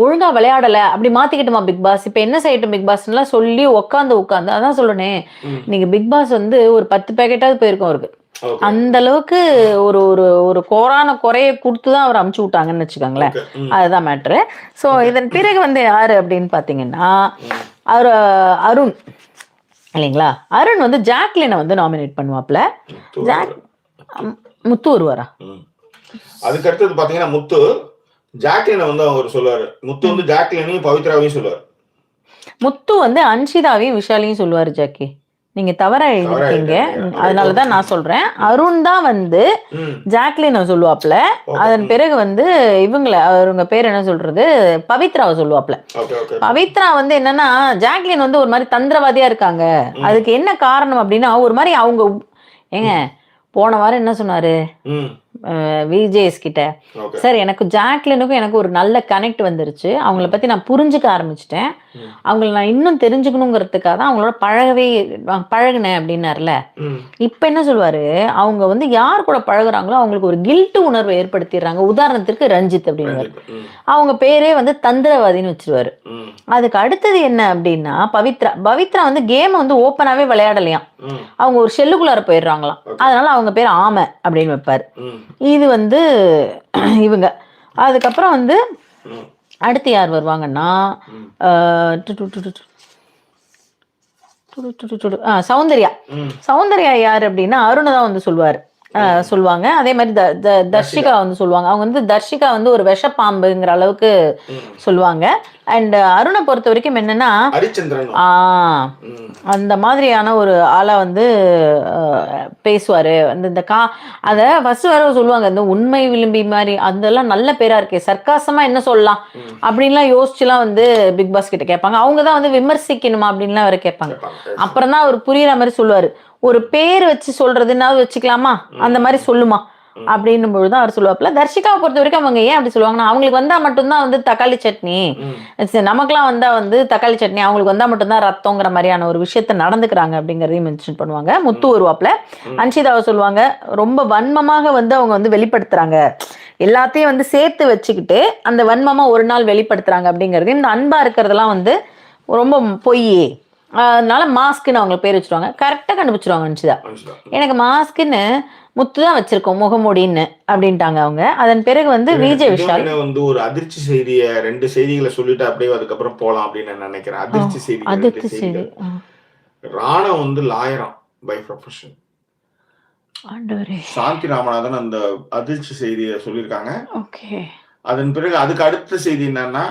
ஒழுங்கா விளையாடல அப்படி மாத்திக்கிட்டுமா பிக் பாஸ், இப்ப என்ன செய்யட்டும் பிக் பாஸ்லாம் சொல்லி உட்காந்து அதான் சொல்லணே, நீங்க பிக் பாஸ் வந்து ஒரு 10 பேக்கெட்டாவது போயிருக்கும் அவருக்கு. அந்த அளவுக்கு ஒரு ஒரு ஒரு குறைய கொடுத்துதான் அவர் அமுச்சு விட்டாங்கன்னு வச்சுக்கோங்களேன். அதுதான் மேட்ரு. சோ இதன் பிறகு வந்து யாரு அப்படின்னு பாத்தீங்கன்னா அருண் இல்லைங்களா? அருண் வந்து ஜாக்லினை வந்து நாமினேட் பண்ணுவாப்ல. முத்து வருவாரா? அதுக்கு அடுத்தது பாத்தீங்கன்னா முத்து ஜாக்லினை வந்து அவர் சொல்லுவாரு. முத்து வந்து ஜாக்லினையும் பவித்ராவையும் சொல்லுவாரு. முத்து வந்து அன்ஷிதாவையும் விஷாலையும் சொல்லுவாரு. ஜாக்கி, நீங்க தவறா எழுதிருக்கீங்க, அதனாலதான் நான் சொல்றேன். அருண் தான் வந்து ஜாக்லினை சொல்லுவாப்ல. அதன் பிறகு வந்து அவங்க பேர் என்ன சொல்றது, பவித்ராவை சொல்லுவாப்ல. பவித்ரா வந்து என்னன்னா ஜாக்லின் வந்து ஒரு மாதிரி தந்திரவாதியா இருக்காங்க. அதுக்கு என்ன காரணம் அப்படின்னா, ஒரு மாதிரி அவங்க போன வாரம் என்ன சொன்னாரு விஜேஎஸ் கிட்ட, சார் எனக்கு ஜாக்லினுக்கும் எனக்கு ஒரு நல்ல கனெக்ட் வந்துருச்சு, அவங்கள பத்தி நான் புரிஞ்சுக்க ஆரம்பிச்சிட்டேன், அவங்கள நான் இன்னும் தெரிஞ்சுக்கணுங்கிறதுக்காக தான் அவங்களோட பழகினேன் அப்படின்னாருல. இப்ப என்ன சொல்லுவாரு, அவங்க வந்து யார் கூட பழகுறாங்களோ அவங்களுக்கு ஒரு கில்ட் உணர்வை ஏற்படுத்திடுறாங்க. உதாரணத்திற்கு ரஞ்சித் அப்படின்னு அவங்க பேரே வந்து தந்திரவாதின்னு வச்சிருவாரு. அதுக்கு அடுத்தது என்ன அப்படின்னா பவித்ரா வந்து கேம் வந்து ஓப்பனாவே விளையாடலையாம், அவங்க ஒரு ஷெல்லுக்குள்ளார போயிடுறாங்களாம், அதனால அவங்க பேர் ஆமை அப்படின்னு வைப்பாரு. இது வந்து இவங்க. அதுக்கப்புறம் வந்து அடுத்து யார் வருவாங்கன்னா சௌந்தர்யா யாரு அப்படின்னா அருண் தான் வந்து சொல்லுவாங்க. அதே மாதிரி தர்ஷிகா வந்து சொல்லுவாங்க. அவங்க வந்து தர்ஷிகா வந்து ஒரு விஷப்பாம்புங்கிற அளவுக்கு சொல்லுவாங்க. அண்ட் அருணை பொறுத்த வரைக்கும் என்னன்னா அந்த மாதிரியான ஒரு ஆளா வந்து பேசுவாரு. அந்த அத ஃபர்ஸ்ட் வர சொல்லுவாங்க, இந்த உண்மை விளிம்பி மாதிரி அதெல்லாம் நல்ல பேரா இருக்கே, சர்க்காசமா என்ன சொல்லலாம் அப்படின்லாம் யோசிச்சுலாம் வந்து பிக் பாஸ் கிட்ட கேட்பாங்க. அவங்கதான் வந்து விமர்சிக்கணுமா அப்படின்லாம் அவரை கேட்பாங்க. அப்புறம் தான் அவர் புரியுற மாதிரி சொல்லுவாரு, ஒரு பேர் வச்சு சொல்றதுனாவது வச்சுக்கலாமா, அந்த மாதிரி சொல்லுமா அப்படின்னும் பொழுதுதான் அவர் சொல்லுவாப்புல. தர்ஷிகாவை பொறுத்த வரைக்கும் அவங்க ஏன் அப்படி சொல்லுவாங்கன்னா, அவங்களுக்கு வந்தா மட்டும்தான் வந்து தக்காளி சட்னி, நமக்கெல்லாம் வந்தா வந்து தக்காளி சட்னி, அவங்களுக்கு வந்தா மட்டும்தான் ரத்தங்கிற மாதிரியான ஒரு விஷயத்த நடந்துக்கிறாங்க அப்படிங்கறதையும் மென்ஷன் பண்ணுவாங்க. முத்து வருவாப்புல. அன்ஷிதாவை சொல்லுவாங்க, ரொம்ப வன்மமாக வந்து அவங்க வந்து வெளிப்படுத்துறாங்க, எல்லாத்தையும் வந்து சேர்த்து வச்சுக்கிட்டு அந்த வன்மமா ஒரு நாள் வெளிப்படுத்துறாங்க அப்படிங்கிறது. இந்த அன்பா இருக்கிறதெல்லாம் வந்து ரொம்ப பொய், அதனால மாஸ்க்குன்னு அவங்க பேர் வச்சிருவாங்க. கரெக்டா கண்டுபிடிச்சிருவாங்க அன்ஷிதா. எனக்கு மாஸ்க்குன்னு முத்து தான் வச்சிருக்கோம் முகமூடின்னு அப்படின்ட்டாங்க அவங்க. அதன் பிறகு வந்து விஜய் விஷால் வந்து ஒரு அதிர்ச்சி செய்தியை 2 செய்திகளை சொல்லிட்டு அப்படியே அதுக்கப்புறம் போலாம் அப்படின்னு நான் நினைக்கிறேன். அதிர்ச்சி செய்தி ராணா வந்து லாயரம் பை ப்ரொஃபஷன். சாந்தி ராமநாதன் அந்த அதிர்ச்சி செய்தியை சொல்லியிருக்காங்க. அதன் பிறகு அதுக்கு அடுத்த செய்தி என்னன்னா,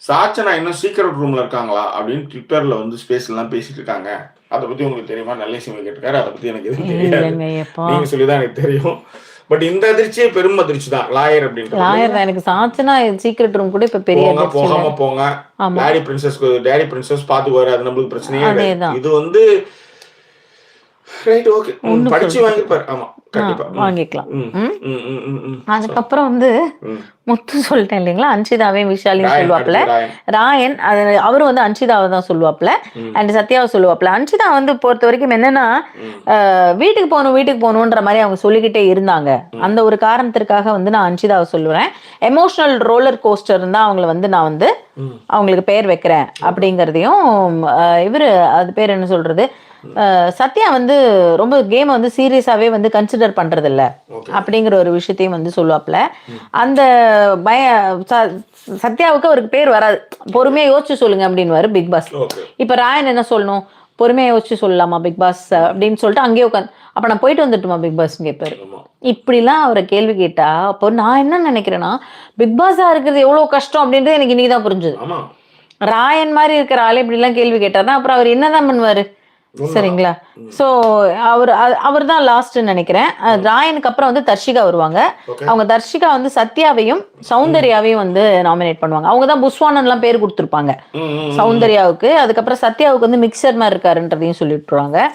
சாச்சனா இன்னும் சீக்ரெட் ரூம்ல இருக்காங்களா அப்படின்னு ட்விட்டர்ல வந்து ஸ்பேஸ் எல்லாம் பேசிட்டு இருக்காங்க. அதை பத்தி உங்களுக்கு தெரியுமா? நல்ல சிவ கேட்டிருக்காரு. அதை பத்தி எனக்கு எதுவும் தெரியாது, நீங்க சொல்லிதான் எனக்கு தெரியும். பட் இந்த அதிர்ச்சியே பெரும் அதிர்ச்சி தான். லாயர் அப்படின்றது எனக்கு சாச்சனா சீக்ரெட் ரூம் கூட இப்ப பெரிய போகாம போங்க, டேடி பிரின்சஸ் பாத்துக்குவாரு, அது நம்மளுக்கு பிரச்சனையே இல்லை. இது வந்து ரைட், ஓகே, படிச்சு வாங்கிப்பாரு. ஆமா, கண்டிப்பா வாங்கிக்கலாம். அதுக்கப்புறம் வந்து முத்து சொல்லிட்டேன் இல்லைங்களா, அன்ஷிதாவே விஷாலையும் சொல்லுவாப்ல. ராயன் அவரு வந்து அன்ஷிதாவை தான் சொல்லுவாப்ல, அண்ட் சத்யாவை சொல்லுவாப்ல. அன்ஷிதா வந்து பொறுத்த வரைக்கும் என்னன்னா, வீட்டுக்கு போகணுன்ற மாதிரி அவங்க சொல்லிக்கிட்டே இருந்தாங்க. அந்த ஒரு காரணத்திற்காக வந்து நான் அன்ஷிதாவை சொல்லுவேன். எமோஷனல் ரோலர் கோஸ்டர் தான் அவங்களை வந்து நான் வந்து அவங்களுக்கு பேர் வைக்கிறேன் அப்படிங்கிறதையும், இவரு அது பேர் என்ன சொல்றது, சத்யா வந்து ரொம்ப கேம் வந்து சீரியஸாவே வந்து கன்சிடர் பண்றது இல்ல அப்படிங்கிற ஒரு விஷயத்தையும் வந்து சொல்லுவாப்ல. அந்த சத்யாவுக்கு அவருக்கு பேர் வராது, பொறுமையா யோசிச்சு சொல்லுங்க அப்படின்னு பிக் பாஸ். இப்ப ராயன் என்ன சொல்லணும், பொறுமையா யோசிச்சு சொல்லலாமா பிக் பாஸ் அப்படின்னு சொல்லிட்டு அங்கேயே உட்காந்து, அப்ப நான் போயிட்டு வந்துட்டுமா பிக் பாஸ் கேட்பாரு. இப்படிலாம் அவரை கேள்வி கேட்டா, அப்போ நான் என்ன நினைக்கிறேன்னா, பிக் பாஸா இருக்கிறது எவ்வளவு கஷ்டம் அப்படின்றது எனக்கு இன்னைக்குதான் புரிஞ்சுது. ராயன் மாதிரி இருக்கிற ஆளு இப்படி எல்லாம் கேள்வி கேட்டாருன்னா அப்புறம் அவர் என்னதான் பண்ணுவாரு, சரிங்களா? சோ அவர் தான் லாஸ்ட் நினைக்கிறேன். ராயனுக்கு அப்புறம் வந்து தர்ஷிகா வருவாங்க. அவங்க தர்ஷிகா வந்து சத்யாவையும் சௌந்தர்யாவையும் வந்து நாமினேட் பண்ணுவாங்க. அவங்க தான் புஸ்வானன் எல்லாம் பேர் கொடுத்துருப்பாங்க சௌந்தர்யாவுக்கு. அதுக்கப்புறம் சத்யாவுக்கு வந்து மிக்சர் மாதிரி இருக்காருன்றதையும் சொல்லிட்டுருவாங்க.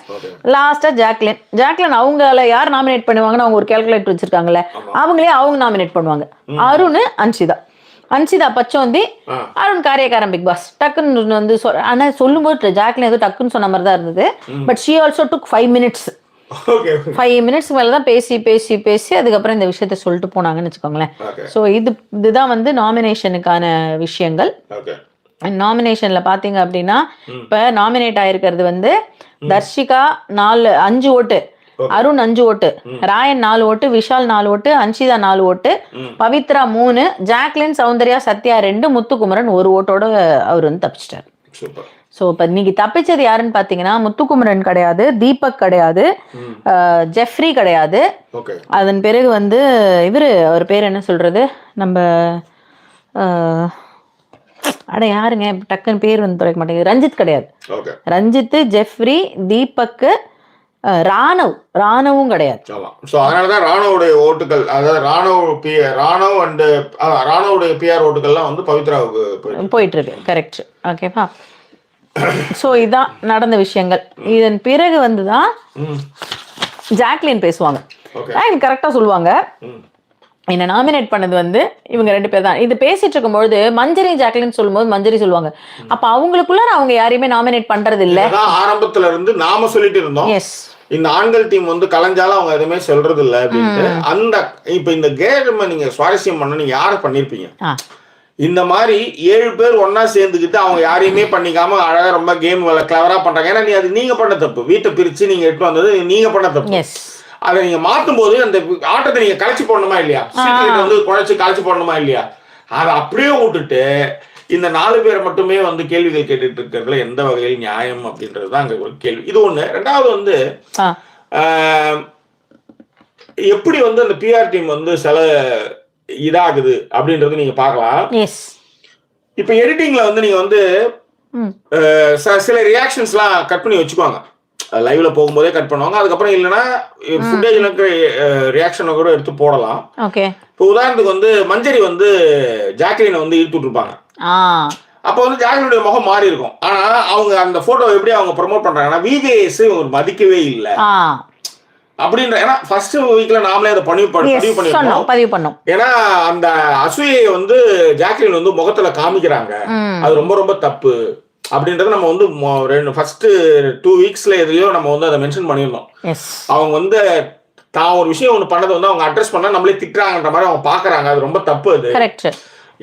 லாஸ்டா ஜாக்லின் அவங்கள யார் நாமினேட் பண்ணுவாங்கன்னு அவங்க ஒரு கால்குலேட்டர் வச்சிருக்காங்கல்ல, அவங்க நாமினேட் பண்ணுவாங்க. அருண் அன்ஷிதா பச்சோந்தி, அருண் காரியக்காரன் பிக் பாஸ். டக்குன்னு வந்து ஆனா சொல்லும் போது ஜாக்லின் ஏதோ டக்குன்னு சொன்ன மாதிரி தான் இருந்தது. But she also took 5 minutes. 5 minutes மேலதான் பேசி அதுக்கப்புறம் இந்த விஷயத்த சொல்லிட்டு போனாங்கன்னு வச்சுக்கோங்களேன். ஸோ இதுதான் வந்து நாமினேஷனுக்கான விஷயங்கள். நாமினேஷன்ல பாத்தீங்க அப்படின்னா, இப்ப நாமினேட் ஆயிருக்கிறது வந்து தர்ஷிகா 5 ஓட்டு, அருண் 5 ஓட்டு, ராயன் 4 ஓட்டு, விஷால் 4 ஓட்டு, அன்ஷிதா 4 ஓட்டு, பவித்ரா 3, ஜாக்லின், சௌந்தர்யா, சத்யா 2, முத்துக்குமரன் 1 ஓட்டோட அவர் வந்து தப்பிச்சிட்டாரு. சோ இப்ப நீங்க தப்பிச்சது யாருன்னு பாத்தீங்கன்னா, முத்துக்குமரன் கிடையாது, தீபக் கிடையாது, ஜெஃப்ரி கிடையாது. அதன் பிறகு வந்து அவர் பேர் என்ன சொல்றது, நம்ம யாருங்க டக்குன்னு பேர் வந்து தொலைக்க மாட்டேங்குது, ரஞ்சித் கிடையாது. ரஞ்சித், ஜெஃப்ரி, தீபக், ராணவும் கிடையாது. அதனாலதான் ராணுவோடைய ஓட்டுகள், அதாவது ராணுவோடைய பிஆர் ஓட்டுகள்லாம் வந்து பவித்ராவுக்கு போயிட்டு இருக்கு. கரெக்ட், ஓகேவா? சோ இதான் நடந்த விஷயங்கள். இதன் பிறகு வந்துதான் ஜாக்லின் பேசுவாங்க. ராயன் கரெக்டா சொல்லுவாங்க, என்ன நாமினேட் பண்ணது வந்து இவங்க 2 பேர் தான். இது பேசிட்டு இருக்கும்போது மஞ்சரி ஜாக்லின் சொல்லும்போது மஞ்சரி சொல்லுவாங்க, அப்ப அவங்களுக்குள்ள அவங்க யாரையுமே நாமினேட் பண்றது இல்ல. ஆரம்பத்துல இருந்து நாம சொல்லிட்டு இருந்தோம், இந்த ஆண்கள் டீம் வந்து கலைஞ்சாலும் அவங்க எதுவுமே சொல்றது இல்ல அப்படின்ட்டு. அந்த இப்ப இந்த கேம் நீங்க சுவாரஸ்யம் பண்ண நீங்க யார பண்ணிருப்பீங்க? இந்த மாதிரி 7 பேர் ஒன்னா சேர்ந்துக்கிட்டு அவங்க யாரையுமே பண்ணிக்காம அழகா ரொம்ப கேம் கிளவரா பண்றாங்க. ஏன்னா நீங்க பண்ண தப்பு, வீட்டை பிரிச்சு நீங்க எடுத்து வந்தது நீங்க பண்ண தப்பு. அதை நீங்க மாத்தும் போது அந்த ஆட்டத்தை நீங்க கலைச்சு போடணுமா இல்லையா, வந்து குழைச்சு கலைச்சு போடணுமா இல்லையா, அதை அப்படியே விட்டுட்டு இந்த 4 பேரை மட்டுமே வந்து கேள்விகள் கேட்டுட்டு இருக்கிறதுல எந்த வகையில் நியாயம் அப்படின்றதுதான் அங்க ஒரு கேள்வி. இது ஒண்ணு. ரெண்டாவது வந்து எப்படி வந்து அந்த பிஆர் டீம் வந்து சில இதாகுது அப்படின்றது நீங்க பார்க்கலாம். இப்ப எடிட்டிங்ல வந்து நீங்க வந்து சில ரியாக்ஷன்ஸ் எல்லாம் கட் பண்ணி வச்சுக்குவாங்க, லைவ்ல போகும்போதே கட் பண்ணுவாங்க. அதுக்கப்புறம் இல்லைன்னா ஃபுட்டேஜ்ல இருக்கிற ரியாக்ஷனை கூட எடுத்து போடலாம். இப்போ உதாரணத்துக்கு வந்து மஞ்சரி வந்து ஜாக்லினை வந்து இழுத்து விட்டுருப்பாங்க. அப்ப வந்து ஜாக்லினுடைய முகம் மாறி இருக்கும். ஆனா அவங்க அந்த போட்டோ எப்படி அவங்க ப்ரமோட் பண்றாங்கன்னா விஜேஎஸ் ஒரு மதிக்கவே இல்லை அப்படின்ற. ஏன்னா ஃபர்ஸ்ட் வீக்ல நாமளே அதை பதிவு பண்ணோம். ஏன்னா அந்த அசூயை வந்து ஜாக்லின் வந்து முகத்துல காமிக்கிறாங்க, அது ரொம்ப ரொம்ப தப்பு அப்படின்றத நம்ம வந்து ஃபர்ஸ்ட் 2 வீக்ஸ்ல எதுலயோ நம்ம வந்து அதை மென்ஷன் பண்ணியிருந்தோம். அவங்க வந்து தான் ஒரு விஷயம் ஒண்ணு பண்ணதை வந்து அவங்க அட்ரஸ் பண்ணா நம்மளே திட்டுறாங்கன்ற மாதிரி அவங்க பாக்குறாங்க, அது ரொம்ப தப்பு அது.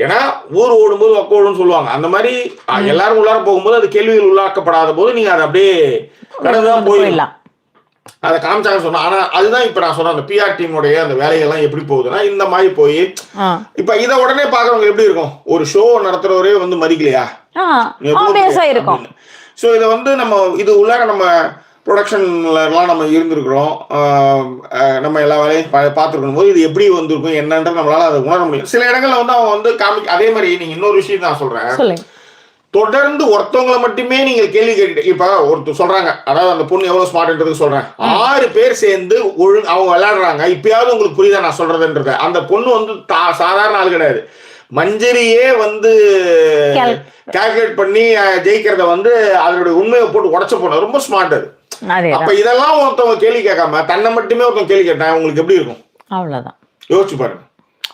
ஏன்னா ஊர் ஓடும்போது ஒக்கோடுன்னு சொல்லுவாங்க, அந்த மாதிரி எல்லாரும் உள்ளார போகும்போது அது கேள்விகள் உள்ளாக்கப்படாத போது நீங்க அதை அப்படியே கடந்துதான் போயிடலாம், அதை காமிச்சாங்க சொன்னா. ஆனா அதுதான் இப்ப நான் சொன்ன அந்த பிஆர் டீமுடைய அந்த வேலைகள்லாம் எப்படி போகுதுன்னா இந்த மாதிரி போய் இப்ப இதை உடனே பாக்குறவங்க எப்படி இருக்கும், ஒரு ஷோ நடத்துறவரே வந்து மதிக்கலையா இருக்கும். சோ இதை வந்து நம்ம இது உள்ளார நம்ம ப்ரொடக்ஷன்லாம் நம்ம இருந்திருக்கிறோம், நம்ம எல்லா வேலையும் பார்த்துருக்கும் போது இது எப்படி வந்திருக்கும் என்னன்றது நம்மளால அதை உணர முடியும். சில இடங்கள்ல வந்து அவங்க வந்து அதே மாதிரி நீங்க இன்னொரு விஷயம் நான் சொல்றேன், தொடர்ந்து ஒருத்தவங்களை மட்டுமே நீங்க கேள்வி கேட்டு இப்ப ஒருத்தர் சொல்றாங்க, அதாவது அந்த பொண்ணு எவ்வளவு ஸ்மார்ட்ன்றது சொல்றேன், 6 பேர் சேர்ந்து அவங்க விளையாடுறாங்க, இப்பயாவது உங்களுக்கு புரியுதா நான் சொல்றதுன்றத. அந்த பொண்ணு வந்து சாதாரண ஆள் கிடையாது, மஞ்சரியே வந்து கால்குலேட் பண்ணி ஜெயிக்கிறத வந்து அதனுடைய உண்மையை போட்டு உடச்ச போன ரொம்ப ஸ்மார்ட் அது. அப்ப இதெல்லாம் ஒருத்தவங்க கேள்வி கேட்காம தன்னை மட்டுமே ஒருத்தவங்க கேள்வி கேட்டா உங்களுக்கு எப்படி இருக்கும், அவ்வளவுதான். யோசிச்சு பாருங்க.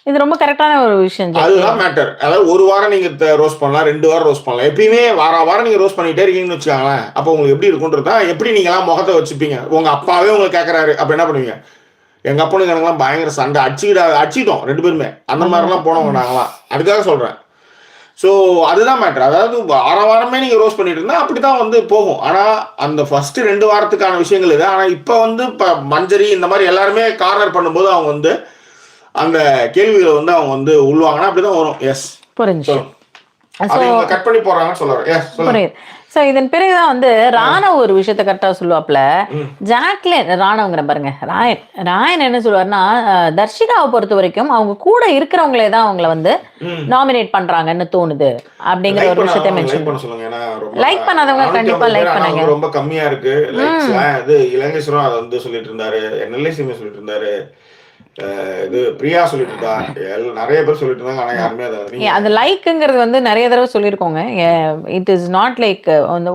இது ரொம்ப கரெக்டான ஒரு விஷயம். அதுதான் மேட்டர். அதாவது ஒரு வாரம் நீங்க ரோஸ்ட் பண்ணலாம், 2 வாரம் ரோஸ்ட் பண்ணலாம், எப்பயுமே வாரம் நீங்க ரோஸ்ட் பண்ணிட்டே இருக்கீங்கன்னு வச்சுக்காங்களேன், அப்ப உங்களுக்கு எப்படி இருக்கும்ன்றதா. எப்படி நீங்க எல்லாம் முகத்தை வச்சுப்பீங்க, உங்க அப்பாவே உங்களுக்கு கேட்கறாரு அப்ப என்ன பண்ணுவீங்க? எங்க அப்பனுக்கு எனக்குலாம் பயங்கர சண்டை, அடிச்சிட்டோம் 2 பேருமே, அந்த மாதிரிலாம் போனவங்க நாங்களாம். அதுக்காக சொல்றேன். ஸோ அதுதான் மேட்டர். அதாவது வாரமே நீங்க ரோஸ்ட் பண்ணிட்டு இருந்தா அப்படிதான் வந்து போகும். ஆனா அந்த ஃபர்ஸ்ட் 2 வாரத்துக்கான விஷயங்கள் இது. ஆனா இப்ப வந்து மஞ்சரி இந்த மாதிரி எல்லாருமே கார்னர் பண்ணும்போது அவங்க வந்து அந்த கேள்விகளை வந்து அவங்க வந்து உள்வாங்கன்னா அப்படிதான் வரும். எஸ், புரிஞ்சு. கட் பண்ணி போறாங்கன்னு சொல்லுவாங்க. சோ இதன் பிறகுதான் வந்து ராணவ் ஒரு விஷயத்த கரெக்டா சொல்லுவாப்ல. ஜாக்லின் ராணவங்கிற பாருங்க, ராயன் என்ன சொல்லுவாருன்னா, தர்ஷிகாவை பொறுத்த வரைக்கும் அவங்க கூட இருக்கிறவங்களே தான் அவங்கள வந்து நாமினேட் பண்றாங்கன்னு தோணுது அப்படிங்கிற ஒரு விஷயத்த மென்ஷன் பண்ணுங்க. லைக் பண்ணாதவங்க கண்டிப்பா லைக் பண்ணுங்க. ரொம்ப கம்மியா இருக்கு லைக்ஸ். அது இலங்கேஸ்வரம் அதை வந்து சொல்லிட்டு இருந்தாரு, என்எல்ஏசிமே சொல்லிட்டு இருந்தாரு, இது பிரியா சொல்லிட்டு இருந்தா, நிறைய பேர் சொல்லிட்டு இருந்தாங்க. ஆனா யாருமே அது லைக்குங்கிறது வந்து நிறைய தடவை சொல்லியிருக்கோங்க. இட் இஸ் நாட் லைக்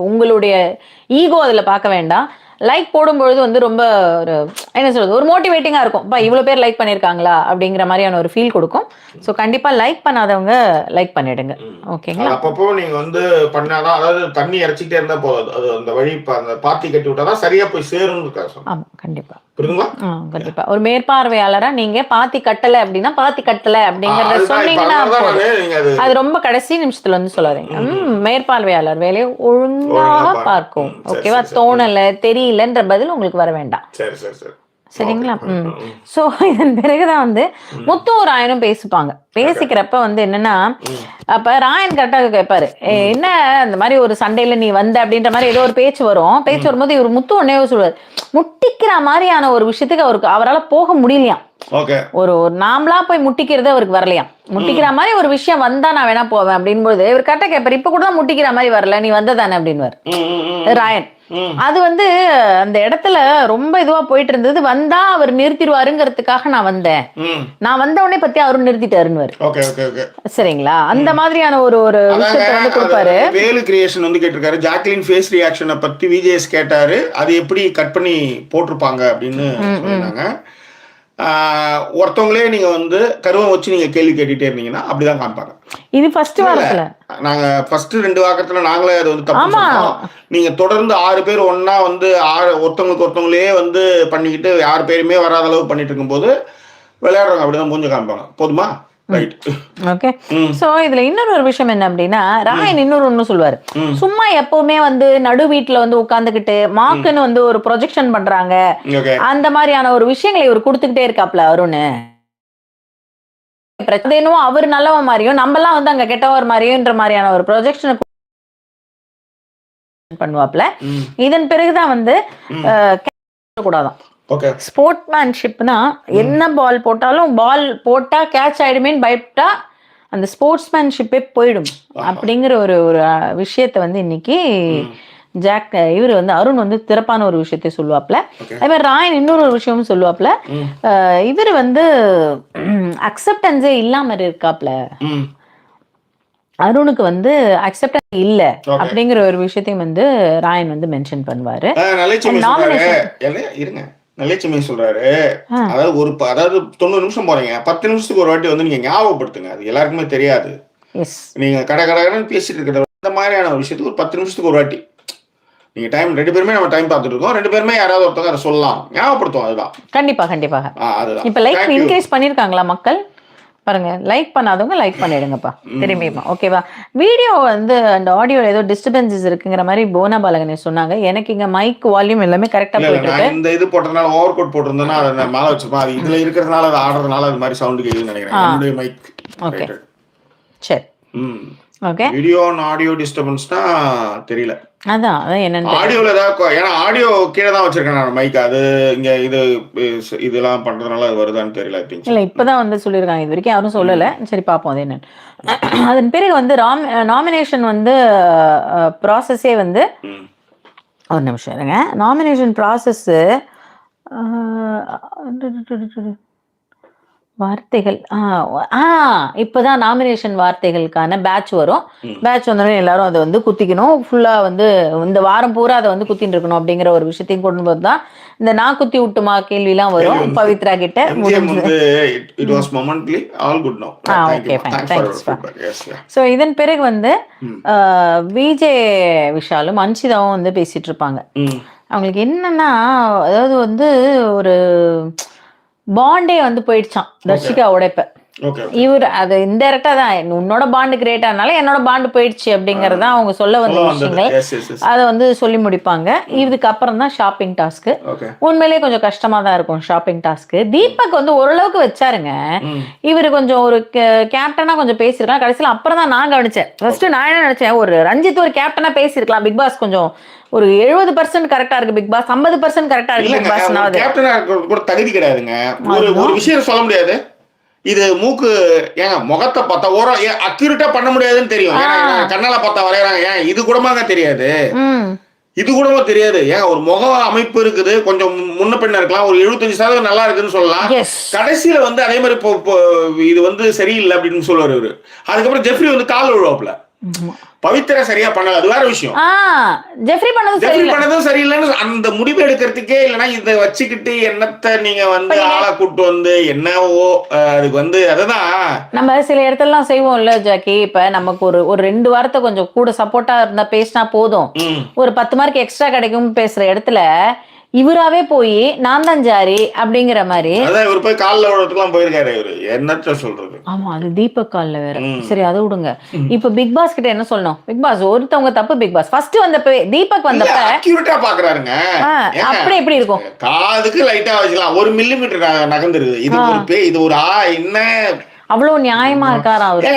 உங்களுடைய ஈகோ அதுல பார்க்க வேண்டாம். லைக் போடும்பொழுது வந்து ரொம்ப ஒரு என்ன சொல்றது, ஒரு மோட்டிவேட்டிங்கா இருக்கும். இவ்வளவு பேர் லைக் பண்ணிருக்காங்களா அப்படிங்கிற மாதிரியான ஒரு ஃபீல் கொடுக்கும். ஸோ கண்டிப்பா லைக் பண்ணாதவங்க லைக் பண்ணிடுங்க. ஓகேங்களா? அப்பப்போ நீங்க வந்து பண்ணாதான், அதாவது தண்ணி இறைச்சிக்கிட்டே இருந்தா போதும், அது அந்த வழி அந்த பாத்தி கட்டி விட்டாதான் சரியா போய் சேரும். ஆமா, கண்டிப்பா கண்டிப்பா. ஒரு மேற்பார்வையாளரா நீங்க பாத்தி கட்டல அப்படின்னா பாத்தி கட்டல அப்படிங்கறத சொன்னீங்கன்னா அது ரொம்ப கடைசி நிமிஷத்துல வந்து சொல்லாதீங்க. மேற்பார்வையாளர் வேலையை ஒழுங்காக பார்க்கும். ஓகேவா? தோணல தெரியலன்ற பதில் உங்களுக்கு வர வேண்டாம். சரிங்களா? சோ இதன் பிறகுதான் வந்து முத்துவும் ராயனும் பேசிக்கிறப்ப வந்து என்னன்னா, அப்ப ராயன் கரெக்டாக கேட்பாரு, என்ன அந்த மாதிரி ஒரு சண்டையில நீ வந்த அப்படின்ற மாதிரி ஏதோ ஒரு பேச்சு வரும்போது இவர் முத்து உடனே சொல்லுவாரு, முட்டிக்கிற மாதிரியான ஒரு விஷயத்துக்கு அவரால் போக முடியலையாம். ஓகே. ஒரு நாமளா போய் முட்டிக்கிறது அவருக்கு வரலையாம். முட்டிக்கிற மாதிரி ஒரு விஷயம் வந்தா நான் வேணா போவேன் அப்படின்போது இவர் கரெக்டா கேட்பாரு, இப்ப கூட தான் முட்டிக்கிற மாதிரி வரல, நீ வந்ததானே அப்படின்வார் ராயன். அது வந்து அந்த இடத்துல ரொம்ப இதுவா போயிட்டு இருந்தது. வந்தா அவர் நிறுத்திடுவாருங்கிறதுக்காக நான் வந்தேன், நான் வந்த உடனே பத்தி அவரும் நிறுத்திட்டாருன்னு. சரிங்களா? அந்த மாதிரியான ஒரு ஒரு விஷயத்தை வந்து கொடுப்பாரு. வேலு கிரியேஷன் வந்து கேட்டிருக்காரு, ஜாக்லின் ஃபேஸ் ரியாக்ஷனை பத்தி விஜேஎஸ் கேட்டாரு, அது எப்படி கட் பண்ணி போட்டிருப்பாங்க அப்படின்னு சொன்னாங்க. ஒருத்தவங்களே நீங்க வந்து கருவம் வச்சு நீங்க கேள்வி கேட்டுட்டே இருந்தீங்கன்னா அப்படிதான் காமிப்பாங்க. இது ஃபர்ஸ்ட் வாரத்துல நாங்க ஃபர்ஸ்ட் 2 வாரத்துல நாங்களே அது வந்து தப்பு சொன்னோம். நீங்க தொடர்ந்து 6 பேர் ஒன்னா வந்து ஒருத்தவங்களுக்கு ஒருத்தவங்களே வந்து பண்ணிக்கிட்டு 6 பேருமே வராத அளவு பண்ணிட்டு இருக்கும்போது விளையாடுறவங்க அப்படிதான் மூஞ்ச காமிப்பாங்க. போதுமா? ஓகே. சோ இதுல இன்னொரு விஷயம் என்ன அப்படின்னா, ராயன் இன்னொரு சொல்லுவாரு, சும்மா எப்பவுமே வந்து நடு வீட்டுல வந்து உட்கார்ந்துகிட்டு மாக்குன்னு வந்து ஒரு ப்ரொஜெக்ஷன் பண்றாங்க, அந்த மாதிரியான ஒரு விஷயங்களை இவர் கொடுத்துக்கிட்டே இருக்காப்ல அருண். பிரச்சனை அவர் நல்லவன் மாதிரியும் நம்ம எல்லாம் வந்து அங்க கெட்டவர் மாதிரியும்ன்ற மாதிரியான ஒரு ப்ரொஜெக்ஷன் பண்ணுவாப்ல. இதன் பிறகுதான் வந்து கூடாதான் ஸ்போர்ட்மேன்ஷிப்னா, என்ன பால் போட்டாலும் பால் போட்டா கேட்ச் ஆயிடுமேன்னு பயப்பட்டா அந்த ஸ்போர்ட்ஸ்மேன்ஷிப்பே போயிடும் அப்படிங்கிற ஒரு ஒரு விஷயத்த வந்து இன்னைக்கு இவர் வந்து அருண் வந்து திறப்பான ஒரு விஷயத்தை சொல்லுவாப்ல. அதே மாதிரி ராயன் இன்னொரு ஒரு விஷயமும் சொல்லுவாப்ல, இவர் வந்து அக்செப்டன்ஸே இல்லாம இருக்காப்ல, அருணுக்கு வந்து அக்செப்டன்ஸ் இல்ல அப்படிங்கிற ஒரு விஷயத்தையும் வந்து ராயன் வந்து மென்ஷன் பண்ணுவாரு. நல்லட்சுமி சொல்றாரு, அதாவது 90 நிமிஷம் போறீங்க, 10 நிமிஷத்துக்கு ஒரு வாட்டி வந்து நீங்க ஞாபகப்படுத்துங்க, அது எல்லாருக்குமே தெரியாது. நீங்க கடகடன்னு பேசிட்டு இருக்கிற இந்த மாதிரியான ஒரு விஷயத்துக்கு ஒரு 10 நிமிஷத்துக்கு ஒரு வாட்டி நீங்க டைம் 2 பேருமே நம்ம டைம் பார்த்துட்டு இருக்கோம், 2 பேருமே யாராவது ஒருத்தங்க அதை சொல்லலாம், ஞாபகப்படுத்தும். அதுதான் கண்டிப்பாக. இப்ப லைக் இன்க்ரீஸ் பண்ணிருக்காங்களா மக்கள்? பாருங்க, லைக் பண்ணாதவங்க லைக் பண்ணிடுங்கப்பா திரும்பியுமா. ஓகேவா? வீடியோ வந்து அந்த ஆடியோ ஏதோ டிஸ்டர்பன்சஸ் இருக்குங்கிற மாதிரி போனா பாலகனே சொன்னாங்க. எனக்கு இங்க மைக் வால்யூம் எல்லாமே கரெக்டா போயிட்டு இருக்கு. இந்த இது போட்டதுனால ஓவர் கோட் போட்டிருந்தேன்னா அதை மேல வச்சிருப்பேன், அது இதுல இருக்கிறதுனால அது ஆடுறதுனால அது மாதிரி சவுண்ட் கேக்குதுன்னு நினைக்கிறேன். என்னுடைய மைக். ஓகே, சரி. ஓகே. வீடியோ அண்ட் ஆடியோ டிஸ்டர்பன்ஸ்னா தெரியல. அதான் என்னன்னு ஆடியோல ஏதாவது, ஏன்னா ஆடியோ கீழே தான் வச்சிருக்கேன் நான் மைக், அது இங்க இதெல்லாம் பண்றதுனால அது வருதான்னு தெரியல. இல்ல இப்பதான் வந்து சொல்லியிருக்காங்க, இது வரைக்கும் யாரும் சொல்லல. சரி பாப்போம் அது என்னன்னு. அதன் பிறகு வந்து நாமினேஷன் வந்து ப்ராசஸே வந்து ஒரு நிமிஷம் இருங்க. நாமினேஷன் ப்ராசஸ் வார்த்தைகள் இப்பதான் நாமினேஷன் வார்த்தைகளுக்கான பேட்ச் வரும். பேட்ச் வந்தோடனே எல்லாரும் அதை வந்து குத்திக்கணும், ஃபுல்லா வந்து இந்த வாரம் பூரா அதை வந்து குத்திட்டு இருக்கணும் அப்படிங்கிற ஒரு விஷயத்தையும் கொண்டு போது தான் இந்த நான் குத்தி விட்டுமா கேள்வி எல்லாம் வரும் பவித்ரா கிட்ட. சோ இதன் பிறகு வந்து விஜே விஷாலும் அன்சிதாவும் வந்து பேசிட்டு இருப்பாங்க. அவங்களுக்கு என்னன்னா, அதாவது வந்து ஒரு பாண்டே வந்து போயிடுச்சான் தர்ஷிகாவோட. இப்ப இவர் அது இன்டைரக்டா தான் உன்னோட பாண்டு கிரியேட் ஆனால என்னோட பாண்டு போயிடுச்சு அப்படிங்கறத அவங்க சொல்ல வந்த விஷயங்கள், அதை வந்து சொல்லி முடிப்பாங்க. இதுக்கு அப்புறம் தான் ஷாப்பிங் டாஸ்க். உண்மையிலேயே கொஞ்சம் கஷ்டமா தான் இருக்கும் ஷாப்பிங் டாஸ்க். தீபக் வந்து ஓரளவுக்கு வச்சாருங்க, இவரு கொஞ்சம் ஒரு கேப்டனா கொஞ்சம் பேசிருக்கலாம் கடைசியில். அப்புறம் தான் நான் கவனிச்சேன். ஃபர்ஸ்ட் நான் என்ன நினைச்சேன், ஒரு ரஞ்சித் ஒரு கேப்டனா பேசிருக்கலாம், பிக் பாஸ் கொஞ்சம் ஒரு 70% கரெக்டா இருக்கு பிக் பாஸ், 50% கரெக்டா இருக்கு பிக் பாஸ். கேப்டனா கூட தகுதி கிடையாதுங்க. ஒரு விஷயம் சொல்ல முடியாது, இது மூக்கு ஏங்க முகத்தை பார்த்தா ஓரம் அக்யூரேட்டா பண்ண முடியாதுன்னு தெரியும், கண்ணால பார்த்தா வரையறாங்க, ஏன் இது கூடமாங்க தெரியாது, இது கூடமா தெரியாது. ஏன் ஒரு முக அமைப்பு இருக்குது, கொஞ்சம் முன்ன பின்ன இருக்கலாம், ஒரு 75% நல்லா இருக்குன்னு சொல்லலாம், கடைசியில வந்து அதே மாதிரி இது வந்து சரியில்லை அப்படின்னு சொல்லுவாரு இவரு. அதுக்கப்புறம் ஜெஃப்ரி வந்து கால் விழுவாப்ல, பவித்ரா சரியா பண்ணல, அது வேற விஷயம். ஜெஃப்ரி பண்ணதும் சரியில்லைன்னு அந்த முடிவு எடுக்கிறதுக்கே இல்லைன்னா இதை வச்சுக்கிட்டு என்னத்தை நீங்க வந்து ஆளை கூட்டு வந்து என்னவோ அதுக்கு வந்து அதுதான் நம்ம சில இடத்துலலாம் செய்வோம் இல்ல ஜாக்கி. இப்ப நமக்கு ஒரு 2 வாரத்தை கொஞ்சம் கூட சப்போர்ட்டா இருந்தா பேசினா போதும், ஒரு 10 மார்க் எக்ஸ்ட்ரா கிடைக்கும் பேசுற இடத்துல இவராவே போய் நான் தான் ஜாரி அப்படிங்கிற மாதிரி. அதான் இவர் போய் கால்ல விடுறதுக்குலாம் போயிருக்காரு இவரு, என்னத்த சொல்றது. ஆமா, அது தீபக் கால்ல வேற. சரி அதை விடுங்க. இப்ப பிக் பாஸ் கிட்ட என்ன சொல்லணும், பிக் பாஸ் ஒருத்தவங்க தப்பு, பிக் பாஸ் ஃபர்ஸ்ட் வந்தப்ப தீபக் வந்தப்ப அக்யூரேட்டா பாக்குறாருங்க, அப்படி எப்படி இருக்கும், காதுக்கு லைட்டா வச்சுக்கலாம், 1 மில்லிமீட்டர் நகர்ந்துருது, இது ஒரு என்ன அவ்வளவு நியாயமா இருக்காரா அவரு?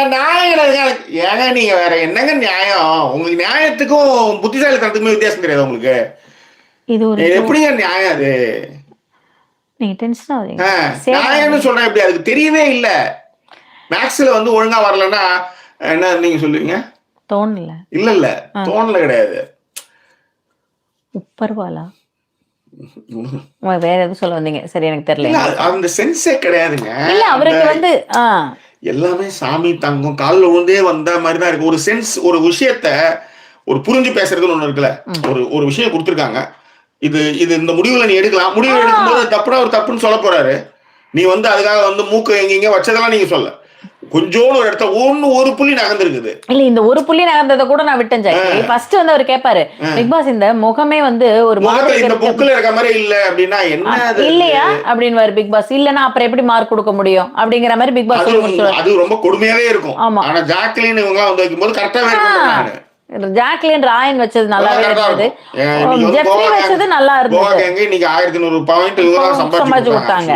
ஏங்க நீங்க வேற என்னங்க நியாயம், உங்களுக்கு நியாயத்துக்கும் புத்திசாலித்தனத்துக்குமே வித்தியாசம் தெரியாது உங்களுக்கு, இது ஒரு எப்படிங்க நியாயம் அது? நீங்க டென்ஷன் ஆகுறீங்க. நான் என்ன சொல்றேன், இப்படி அதுக்கு தெரியவே இல்ல. மேக்ஸ்ல வந்து ஒழுங்கா வரலன்னா என்ன நீங்க சொல்லுவீங்க? தோணல. இல்ல தோணல கிடையாது. பரவாயில்ல, வேற எதுவும் சொல்ல வந்தீங்க. சரி, எனக்கு தெரியல. அந்த சென்ஸே கிடையாதுங்க. இல்ல அவருக்கு வந்து எல்லாமே சாமி தங்கம் காலில் விழுந்தே வந்த மாதிரி தான் இருக்கு. ஒரு சென்ஸ், ஒரு விஷயத்த ஒரு புரிஞ்சு பேசுறதுன்னு ஒண்ணு இருக்குல்ல. ஒரு விஷயம் கொடுத்துருக்காங்க, இது இந்த முடிவுல நீ எடுக்கலாம். முடிவு எடுக்கும்போது தப்புனா ஒரு தப்புன்னு சொல்ல போறாரு. நீ வந்து அதுக்காக வந்து மூக்கு எங்க வச்சதெல்லாம் நீங்க சொல்ல, கொஞ்சோன்னு ஒரு இடத்த ஒரு புள்ளி நகர்ந்துருக்குது. இல்ல, இந்த ஒரு புள்ளி நகர்ந்ததை கூட நான் விட்டேன் ஜாக்கி. ஃபர்ஸ்ட் வந்து அவர் கேட்பாரு, பிக் பாஸ் இந்த முகமே வந்து ஒரு இந்த புக்ல இருக்க மாதிரி இல்ல அப்படின்னா என்ன இல்லையா அப்படின்னு பிக் பாஸ். இல்லன்னா அப்புறம் எப்படி மார்க் கொடுக்க முடியும் அப்படிங்கிற மாதிரி பிக் பாஸ் அது ரொம்ப கொடுமையாவே இருக்கும். ஆனா ஜாக்லின் இவங்க வந்து வைக்கும்போது கரெக்டாவே இருக்கும். ஜாக்லின் ராயன் வச்சது நல்லாவே இருந்தது. ஜெஃப்ரி வச்சது நல்லா இருந்தது. இன்னைக்கு 1100 பாயிண்ட் சம்பாதிச்சு கொடுத்தாங்க.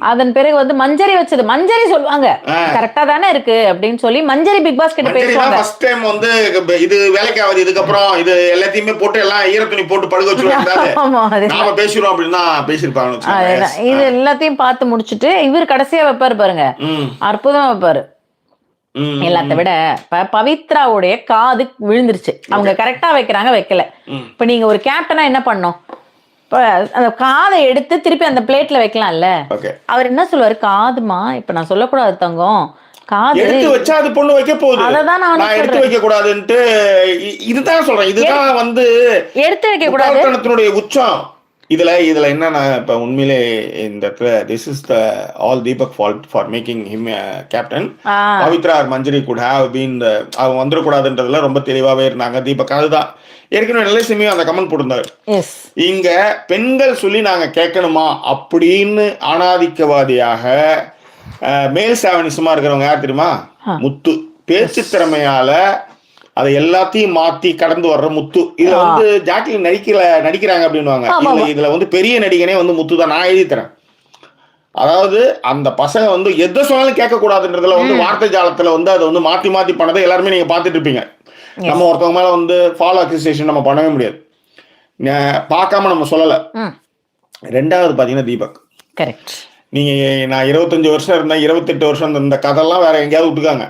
அதன் பிறகு வந்து மஞ்சரி வச்சது, மஞ்சரி சொல்லுவாங்க கரெக்டா தானே இருக்கு அப்படின்னு சொல்லி மஞ்சரி பிக் பாஸ் கிட்ட பேசுவாங்க. ஃபர்ஸ்ட் டைம் வந்து இது வேலைக்கு ஆகுது, இதுக்கு அப்புறம் இது எல்லாத்தையுமே போட்டு எல்லாம் ஈரத்துணி போட்டு படுக்க வச்சிருவாங்க. நாம பேசுறோம் அப்படின்னா பேசிருப்பாங்க. இது எல்லாத்தையும் பார்த்து முடிச்சுட்டு இவர் கடைசியா வைப்பாரு பாருங்க, அற்புதமா வைப்பாரு. எல்லாத்த விட பவித்ராவுடைய காது விழுந்துருச்சு. அவங்க கரெக்டா வைக்கிறாங்க, வைக்கல. இப்ப நீங்க ஒரு கேப்டனா என்ன பண்ணும், அந்த காதை எடுத்து திருப்பி அந்த பிளேட்ல வைக்கலாம்ல. அவர் என்ன சொல்லுவாரு, காதுமா இப்ப நான் சொல்லக்கூடாது தங்கம், காது எடுத்து வச்சா அது பொண்ணு வைக்க போகுது, அததான் நான் எடுத்து வைக்க கூடாதுன்ட்டு இதுதான் சொல்றேன். இதுதான் வந்து எடுத்து வைக்க கூடாது உச்சம். இதுல என்னன்னா, இப்ப உண்மையிலே இந்த this is the all Deepak fault for making him captain. Pavithra or Manjari could have been அவங்க வந்துடக்கூடாதுன்றதுல ரொம்ப தெளிவாவே இருந்தாங்க தீபக். அதுதான் ஏற்கனவே நல்ல சிமியும் அந்த கமெண்ட் போட்டிருந்தாரு, இங்க பெண்கள் சொல்லி நாங்க கேட்கணுமா அப்படின்னு. ஆணாதிக்கவாதியாக மேல் சாவனிசமா இருக்கிறவங்க யார் தெரியுமா? முத்து. பேச்சு திறமையால அதை எல்லாத்தையும் மாத்தி கடந்து வர்ற முத்து. இதுல வந்து ஜாக்லின் நடிக்கிறாங்க அப்படின்னுவாங்க. இதுல வந்து பெரிய நடிகனே வந்து முத்து தான். நான் எழுதி தரேன். அதாவது அந்த பசங்க வந்து எதை சொன்னாலும் கேட்க கூடாதுன்றதுல வந்து வார்த்தை ஜாலத்துல வந்து அதை வந்து மாத்தி மாத்தி பண்ணதை எல்லாருமே நீங்க பாத்துட்டு இருப்பீங்க. நம்ம ஒருத்தவங்க மேல வந்து ஃபாலோ அக்யூசேஷன் நம்ம பண்ணவே முடியாது, பார்க்காம நம்ம சொல்லல. ரெண்டாவது பாத்தீங்கன்னா தீபக், கரெக்ட். நீங்க நான் 25 வருஷம் இருந்தேன், 28 வருஷம் இந்த கதையெல்லாம் வேற எங்கேயாவது விட்டுக்காங்க.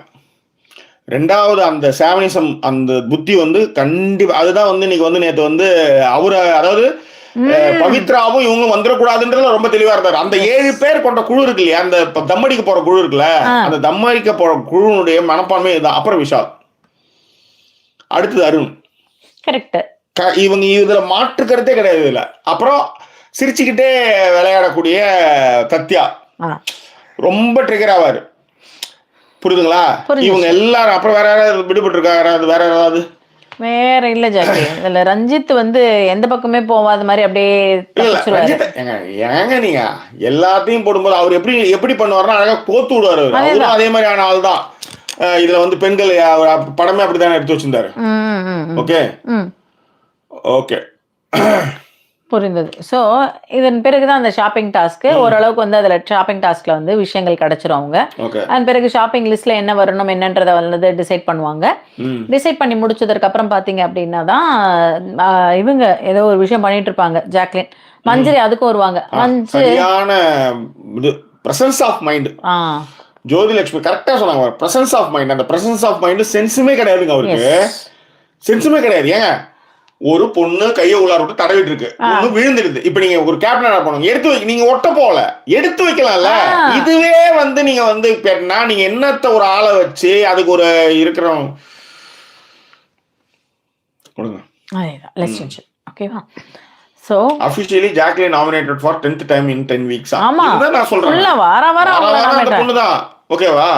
ரெண்டாவது அந்த சாவனிசம், அந்த புத்தி வந்து கண்டிப்பா அதுதான் வந்து இன்னைக்கு வந்து நேற்று வந்து அவரு, அதாவது பவித்ராவும் இவங்க வந்துடக்கூடாதுன்றதுல ரொம்ப தெளிவா இருந்தாரு. அந்த 7 பேர் கொண்ட குழு இருக்கு இல்லையா, அந்த தம்மடிக்க போற குழு இருக்குல்ல, அந்த தம்மடிக்க போற குழுனுடைய மனப்பான்மை இதுதான். அப்புறம் விஷால், அடுத்தது அருண், கரெக்ட். இவங்க இதுல மாற்றுக்கிறதே கிடையாது இல்ல. அப்புறம் சிரிச்சுக்கிட்டே விளையாடக்கூடிய சத்யா ரொம்ப ட்ரிகர் ஆவாரு, புரியுதுங்களா? இவங்க எல்லாரும் அப்புறம் வேற யாராவது விடுபட்டு இருக்காங்க, வேற யாராவது வேற இல்ல ஜாக்கி. இதுல ரஞ்சித் வந்து எந்த பக்கமே போவாத மாதிரி அப்படியே ஏங்க நீங்க எல்லாத்தையும் போடும்போது அவர் எப்படி பண்ணுவாருன்னா அழகா கோத்து விடுவாரு. அவரும் அதே மாதிரியான ஆள் தான். இதுல வந்து பெண்கள் படமே அப்படித்தானே எடுத்து வச்சிருந்தாரு. ஓகே ஓகே புரிந்தது. ஸோ இதன் பிறகுதான் அந்த ஷாப்பிங் டாஸ்க்கு ஓரளவுக்கு வந்து அதில் ஷாப்பிங் டாஸ்க்ல வந்து விஷயங்கள் கிடைச்சிரும். அவங்க அதன் பிறகு ஷாப்பிங் லிஸ்ட்ல என்ன வரணும் என்னன்றதை வந்து டிசைட் பண்ணுவாங்க. டிசைட் பண்ணி முடிச்சதுக்கு அப்புறம் பாத்தீங்க அப்படின்னா தான் இவங்க ஏதோ ஒரு விஷயம் பண்ணிட்டு இருப்பாங்க. ஜாக்லின், மஞ்சரி அதுக்கும் வருவாங்க. பிரசன்ஸ் ஆஃப் மைண்ட், ஜோதிலட்சுமி கரெக்டா சொன்னாங்க. பிரசன்ஸ் ஆஃப் மைண்ட், அந்த பிரசன்ஸ் ஆஃப் மைண்ட் சென்ஸுமே கிடையாதுங்க அவருக்கு, சென்ஸுமே கிடையாது. ஏங்க ஒரு பொண்ணு கையை உள்ளார விட்டு தடவிட்டு இருக்கு, ஒண்ணு விழுந்துடுது. இப்ப நீங்க ஒரு கேப்டனா பண்ணுங்க, எடுத்து வைக்க நீங்க ஒட்ட போல எடுத்து வைக்கலாம்ல. இதுவே வந்து நீங்க வந்து கேட்டா நீங்க என்னத்த ஒரு ஆளை வச்சு அதுக்கு ஒரு இருக்கிறோம் கொடுங்க. ஓகேவா? So officially Jacqueline nominated for 10th time in 10 weeks. ஆமா, இத நான் சொல்றேன். இல்ல வார அந்த பொண்ணு தான். ஓகேவா?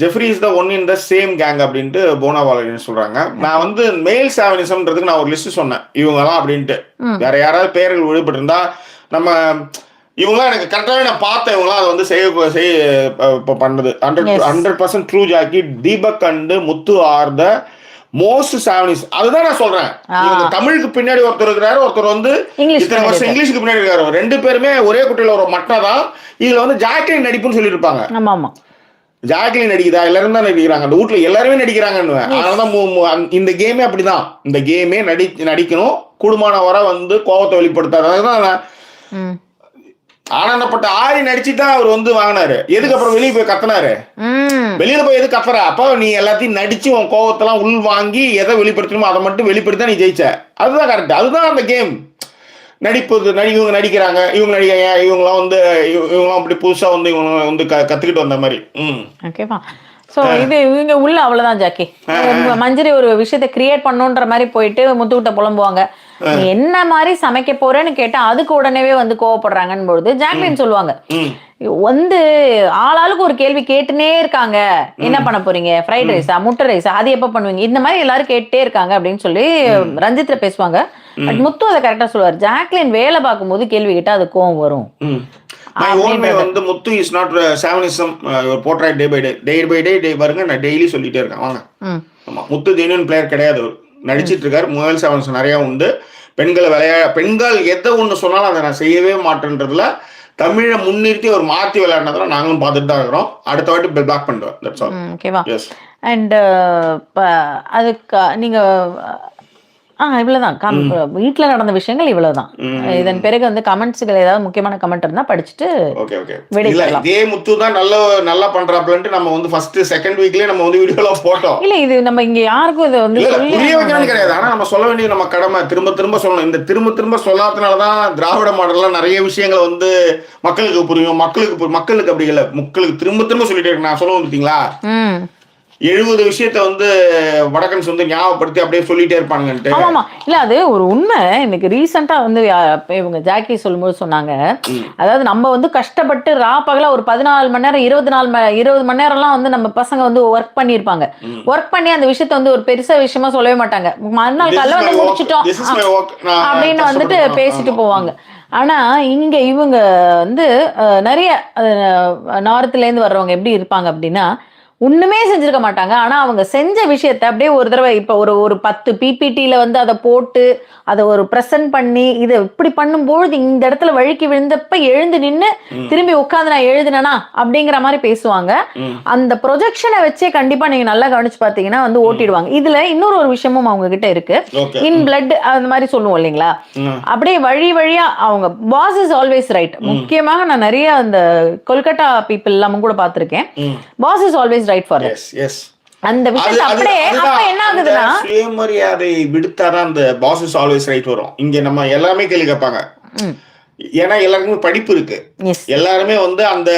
Jeffrey is the one in the same gang அப்படின்ட்டு போனாவாலன்னு சொல்றாங்க. நான் வந்து மேல் சாவனிசம்ன்றதுக்கு நான் ஒரு லிஸ்ட் சொன்னேன், இவங்கலாம் அப்படின்ட்டு. வேற யாராவது பெயர்கள் விடுபட்டு இருந்தா நம்ம இவங்களாம் எனக்கு கரெக்டாகவே நான் பார்த்தேன். இவங்களாம் அதை வந்து செய்ய பண்ணது 100% true. Jackie, Deepak and Muthu are the most chauvinist. அதுதான் நான் சொல்றேன். தமிழுக்கு பின்னாடி ஒருத்தர் இருக்கிறாரு, ஒருத்தர் வந்து இத்தனை வருஷம் இங்கிலீஷுக்கு பின்னாடி இருக்காரு. 2 பேருமே ஒரே குட்டையில ஒரு மட்டை தான். இதுல வந்து ஜாக்லின் நடிப்புன்னு சொல்லியிருப்பாங்க. ஜாக்லின் நடிக்குதா, எல்லாரும் தான் நடிக்கிறாங்க, அந்த வீட்டுல எல்லாருமே நடிக்கிறாங்கன்னு. அதனாலதான் இந்த கேமே அப்படிதான். இந்த கேமே நடிக்கணும், குடும்பமான வர வந்து கோபத்தை வெளிப்படுத்தாது. அதுதான் ஆனந்தப்பட்ட ஆரி நடிச்சு தான் அவர் வந்து வாங்கினாரு. எதுக்கு அப்புறம் வெளியே போய் கத்துனாரு? வெளியில போய் எது கத்துற? அப்ப நீ எல்லாத்தையும் நடிச்சு உன் கோவத்தெல்லாம் உள் வாங்கி எதை வெளிப்படுத்தணுமோ அதை மட்டும் வெளிப்படுத்தி நீ ஜெயிச்ச. அதுதான் கரெக்ட். அதுதான் அந்த கேம். இவங்க நடிக்கிறாங்க, இவங்க நடிக்கிறாங்க, இவங்களாம் வந்து இவங்களாம் அப்படி புதுசா வந்து இவங்க வந்து கத்துக்கிட்டு வந்த மாதிரி. ஓகேவா? ஸோ இது இவங்க உள்ள அவ்வளவுதான் ஜாக்கி. மஞ்சரி ஒரு விஷயத்த கிரியேட் பண்ணுன்ற மாதிரி போயிட்டு முத்துக்கிட்ட புலம்புவாங்க. நீ என்ன மாதிரி சமைக்க போறேன்னு கேட்டா அதுக்கு உடனே வந்து கோவப்படுறாங்கன்னு பொழுது ஜாக்லின் சொல்லுவாங்க, வந்து ஆளாளுக்கு ஒரு கேள்வி கேட்டுனே இருக்காங்க, என்ன பண்ண போறீங்க, ஃப்ரைட் ரைஸா, முட்டை ரைஸா, அது எப்ப பண்ணுவீங்க, இந்த மாதிரி எல்லாரும் கேட்டே இருக்காங்க அப்படின்னு சொல்லி ரஞ்சித்ல பேசுவாங்க. பட் முத்து அதை கரெக்டா சொல்லுவார், ஜாக்லின் வேலை பார்க்கும்போது கேள்வி கேட்டா அது கோவம் வரும். வந்து Muthu is not chauvinism portrayed day by day பாருங்க, நான் டெய்லி சொல்லிட்டே இருக்கேன் வாங்க. ஆமா, முத்து ஜென்யூன் பிளேயர் கிடையாது, நடிச்சிட்டு இருக்காரு. மொபைல் சாவன்ஸ் நிறைய உண்டு. பெண்கள் எதை ஒண்ணு சொன்னாலும் அதை நான் செய்யவே மாட்டேன்றதுல தமிழை முன்னிறுத்தி ஒரு மாற்றி விளையாடுனதுல நாங்களும் பார்த்துட்டு தான் இருக்கிறோம். அடுத்த வாட்டி பிளாக் பண்ணுறோம். ஓகேவா? அண்ட் அதுக்கு நீங்க இவ்வளவுதான் வீட்டுல நடந்த விஷயங்கள் இவ்வளவுதான். இதன் பிறகு வந்து கமெண்ட்ஸ்கள் ஏதாவது முக்கியமான கமெண்ட் இருந்தா படிச்சுட்டு இதே முத்து தான் நல்லா பண்றாப்லன்ட்டு நம்ம வந்து ஃபர்ஸ்ட் செகண்ட் வீக்லயே நம்ம வந்து வீடியோல போட்டோம். இல்ல இது நம்ம இங்க யாருக்கும் இது வந்து புரிய வைக்கணும்னு கிடையாது. ஆனா நம்ம சொல்ல வேண்டிய நம்ம கடமை திரும்ப சொல்லணும். இந்த திரும்ப சொல்லாதனாலதான் திராவிட மாடல்ல நிறைய விஷயங்களை வந்து மக்களுக்கு புரியும். மக்களுக்கு அப்படி இல்லை, மக்களுக்கு திரும்ப சொல்லிட்டே இருக்கு. நான் சொல்லுவேன் பார்த்தீங்களா, 70 விஷயத்த வந்து வடக்கன்ஸ் வந்து ஞாபகப்படுத்தி அப்படியே சொல்லிட்டே இருப்பாங்கன்ட்டு. ஆமா இல்ல, அது ஒரு உண்மை. எனக்கு ரீசெண்டா வந்து இவங்க ஜாக்கி சொல்லும்போது சொன்னாங்க, அதாவது நம்ம வந்து கஷ்டப்பட்டு ராப்பகல ஒரு 14 மணி நேரம் 20 மணி நேரம்லாம் வந்து நம்ம பசங்க வந்து ஒர்க் பண்ணிருப்பாங்க. ஒர்க் பண்ணி அந்த விஷயத்த வந்து ஒரு பெருசா விஷயமா சொல்லவே மாட்டாங்க. மறுநாள் காலைல வந்து முடிச்சிட்டோம் அப்படின்னு வந்துட்டு பேசிட்டு போவாங்க. ஆனா இங்க இவங்க வந்து நிறைய நார்த்ல இருந்து வர்றவங்க எப்படி இருப்பாங்க அப்படின்னா, ஒண்ணுமே செஞ்சிருக்க மாட்டாங்க. ஆனா அவங்க செஞ்ச விஷயத்த அப்படியே ஒரு தடவை இப்ப ஒரு 10 பிபிடில வந்து அதை போட்டு அதை ஒரு பிரசன்ட் பண்ணி இதை இப்படி பண்ணும்போது இந்த இடத்துல வழுக்கி விழுந்தப்ப எழுந்து நின்று திரும்பி உட்காந்து நான் எழுதினா அப்படிங்கிற மாதிரி பேசுவாங்க. அந்த ப்ரொஜெக்ஷனை வச்சே கண்டிப்பா நீங்க நல்லா கவனிச்சு பாத்தீங்கன்னா வந்து ஓட்டிடுவாங்க. இதுல இன்னொரு விஷயமும் அவங்க கிட்ட இருக்கு, இன் பிளட் அந்த மாதிரி சொல்லுவோம் இல்லைங்களா, அப்படியே வழியா அவங்க பாஸ் இஸ் ஆல்வேஸ் ரைட். முக்கியமாக நான் நிறைய அந்த கொல்கட்டா பீப்புள் எல்லாமும் கூட பாத்திருக்கேன். Boss is always right for அந்த விஷயம். அப்படியே அப்ப என்ன ஆகுதுன்னா, சுயமரியாதை விடுத்தாதான் அந்த பாஸ் இஸ் ஆல்வேஸ் ரைட் வரும். இங்க நம்ம எல்லாமே கேள்வி கேட்பாங்க. ஏன்னா எல்லாருக்குமே படிப்பு இருக்கு. எல்லாருமே வந்து அந்த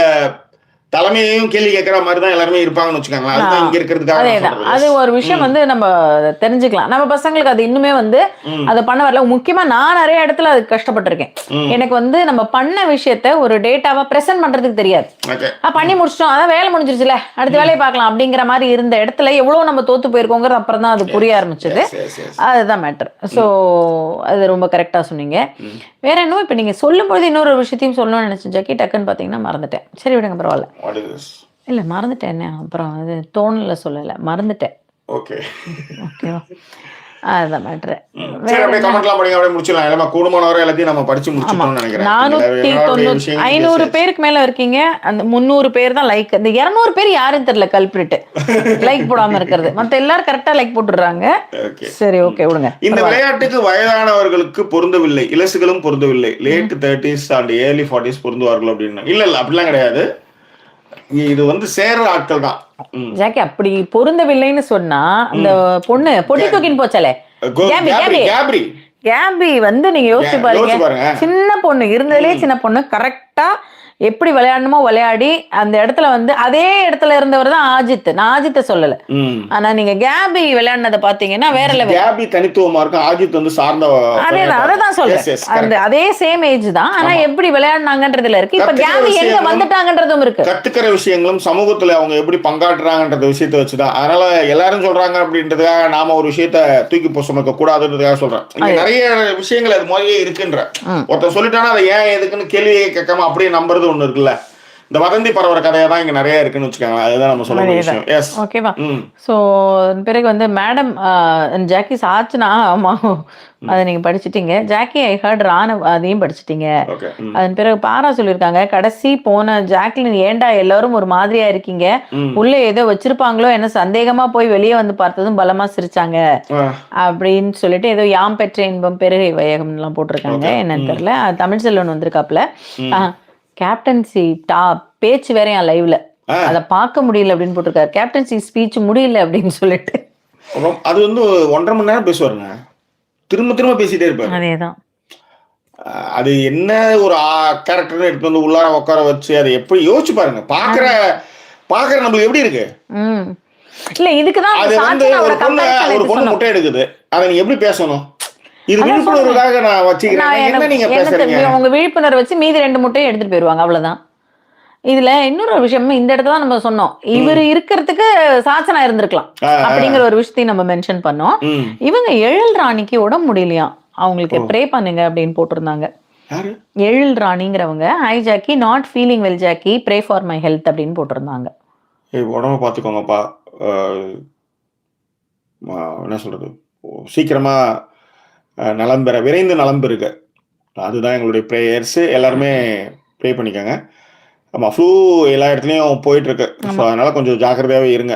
தலைமையையும் கேள்வி கேட்கற மாதிரி தான் எல்லாருமே இருப்பாங்கன்னு வச்சுக்கோங்களேன். அதுதான் இங்க இருக்கிறதுக்காக. அது ஒரு விஷயம் வந்து நம்ம தெரிஞ்சுக்கலாம். நம்ம பசங்களுக்கு அது இன்னுமே வந்து அதை பண்ண வரல. முக்கியமா நான் நிறைய இடத்துல அது கஷ்டப்பட்டிருக்கேன். எனக்கு வந்து நம்ம பண்ண விஷயத்த ஒரு டேட்டாவா பிரசன்ட் பண்றதுக்கு தெரியாது. பண்ணி முடிச்சிட்டோம், அதான் வேலை முடிஞ்சிருச்சுல, அடுத்த வேலையை பார்க்கலாம் அப்படிங்கிற மாதிரி இருந்த இடத்துல எவ்வளவு நம்ம தோத்து போயிருக்கோங்கிறது அப்புறம் தான் அது புரிய ஆரம்பிச்சது. அதுதான் மேட்டர். ஸோ அது ரொம்ப கரெக்டா சொன்னீங்க. வேற இன்னும் இப்ப நீங்க சொல்லும் பொழுது இன்னொரு விஷயத்தையும் சொல்லணும்னு நினைச்சேன் ஜாக்கி, டக்குன்னு பாத்தீங்கன்னா மறந்துட்டேன். சரி விடுங்க, பரவாயில்ல. இல்ல மறந்துட்டேன், என்ன அப்புறம் அது தோணல, சொல்லல, மறந்துட்டேன். ஓகேவா? அதுதான் மேட்ரு. 500 பேருக்கு மேல இருக்கீங்க. அந்த 300 பேர் தான் லைக். இந்த 200 பேர் யாருன்னு தெரியல கல்பிரிட் லைக் போடாம இருக்கிறது. மத்த எல்லாரும் கரெக்டா லைக் போட்டுடுறாங்க. சரி, ஓகே விடுங்க. இந்த விளையாட்டுக்கு வயதானவர்களுக்கு பொருந்தவில்லை, இலசுகளும் பொருந்தவில்லை, late 30s and early 40s பொருந்துவார்கள் அப்படின்னு. இல்ல அப்படிலாம் கிடையாது. இது வந்து சேர்ற ஆட்கள் தான். ஜாக்கி அப்படி பொருந்தவில்லைன்னு சொன்னா அந்த பொண்ணு பொட்டி தூக்கின்னு போச்சலே கேபி வந்து நீங்க யோசிச்சு பாருங்க. சின்ன பொண்ணு இருந்ததுலயே சின்ன பொண்ணு, கரெக்டா எப்படி விளையாடணுமோ விளையாடி அந்த இடத்துல வந்து அதே இடத்துல இருந்தவர் தான் ஆஜித். நான் ஆஜித்தை சொல்லல, ஆனா நீங்க கேபி விளையாடினதை பாத்தீங்கன்னா வேற லெவல். கேபி தனித்துவமா இருக்கும், ஆஜித் வந்து சார்ந்த. அதேதான் சொல்றேன், அந்த அதே சேம் ஏஜ் தான். ஆனா எப்படி விளையாடினாங்கன்றதுல இருக்கு. இப்ப கேபி எங்க வந்துட்டாங்கன்றதும் இருக்கு. கத்துக்கிற விஷயங்களும் சமூகத்துல அவங்க எப்படி பங்காற்றுறாங்கன்ற விஷயத்தை வச்சுதான். அதனால எல்லாரும் சொல்றாங்க அப்படின்றதுக்காக நாம ஒரு விஷயத்த தூக்கி சுமக்க கூடாதுன்றதுக்காக சொல்றேன். இங்க நிறைய விஷயங்கள் அது மாதிரியே இருக்குன்ற ஒருத்தர் சொல்லிட்டானா அதை ஏன் எதுக்குன்னு கேள்வியை கேட்காம அப்படியே நம்புறது ஒண்ணு இருக்குல்ல. இந்த வதந்தி பரவற கதையா தான் இங்க நிறைய இருக்குன்னு வச்சுக்கோங்களேன். அதுதான் நம்ம சொல்ல வேண்டிய விஷயம். எஸ். ஓகேவா? ஸோ பிறகு வந்து மேடம் ஜாக்கி சாச்சுனா, ஆமா அதை நீங்க படிச்சுட்டீங்க. ஜாக்கி ஐ ஹர்ட் ராணவ் அதையும் படிச்சுட்டீங்க. அதன் பிறகு பாரா சொல்லியிருக்காங்க, கடைசி போன ஜாக்லின் ஏண்டா எல்லாரும் ஒரு மாதிரியா இருக்கீங்க, உள்ள ஏதோ வச்சிருப்பாங்களோ என்ன சந்தேகமா போய் வெளியே வந்து பார்த்ததும் பலமா சிரிச்சாங்க அப்படின்னு சொல்லிட்டு ஏதோ யாம் பெற்ற இன்பம் பெருகை வையகம் எல்லாம் போட்டிருக்காங்க. என்னன்னு தெரியல. தமிழ் செல்வன் வந்திருக்காப்ல. கேப்டன்சி பேச்சு வேற என் லைவ்ல அத பார்க்க முடியல அப்படின்னு போட்டிருக்காரு. கேப்டன்சி ஸ்பீச் முடியல அப்படின்னு சொல்லிட்டு அது வந்து 1.5 மணி நேரம் பேசுவாருங்க. திரும்ப திரும்ப பேசிட்டே இருப்பாரு. அதேதான். அது என்ன ஒரு கேரக்டர் எடுத்து வந்து உள்ளார உட்கார வச்சு அதை எப்படி யோசிச்சு பாருங்க. பாக்குற நம்மளுக்கு எப்படி இருக்கு? இல்ல இதுக்குதான் அது வந்து ஒரு பொண்ணு முட்டை எடுக்குது, அதை நீ எப்படி பேசணும்? இது விழிப்புணர்வுக்காக நான் வச்சுக்கிறேன். என்ன நீங்க பேசுறீங்க? உங்க விழிப்புணர்வு வச்சு மீதி 2 முட்டையை எடுத்துட்டு போயிருவாங்க, அவ்வளவுதான். இதுல இன்னொரு விஷயம் இந்த இடத்துல நம்ம சொன்னோம், இவர் இருக்கிறதுக்கு சாச்சனா இருந்திருக்கலாம் அப்படிங்கிற ஒரு விஷயத்தையும் நம்ம மென்ஷன் பண்ணோம். இவங்க எழில் ராணிக்கு உடம்பு முடியலையா, அவங்களுக்கு ப்ரே பண்ணுங்க அப்படின்னு போட்டிருந்தாங்க. எழில் ராணிங்கிறவங்க, hi Jackie, not feeling well Jackie, pray for my health அப்படின்னு போட்டிருந்தாங்க. உடம்ப பாத்துக்கோங்கப்பா, என்ன சொல்றது, சீக்கிரமா நலம் பெற, விரைந்து நலம் பெறுக, அதுதான் எங்களுடைய ப்ரேயர்ஸ். எல்லாருமே ப்ரே பண்ணிக்கோங்க. ஆமா, ஃப்ளூ எல்லா இடத்துலயும் போயிட்டு இருக்கு. அதனால கொஞ்சம் ஜாக்கிரதையாவே இருங்க.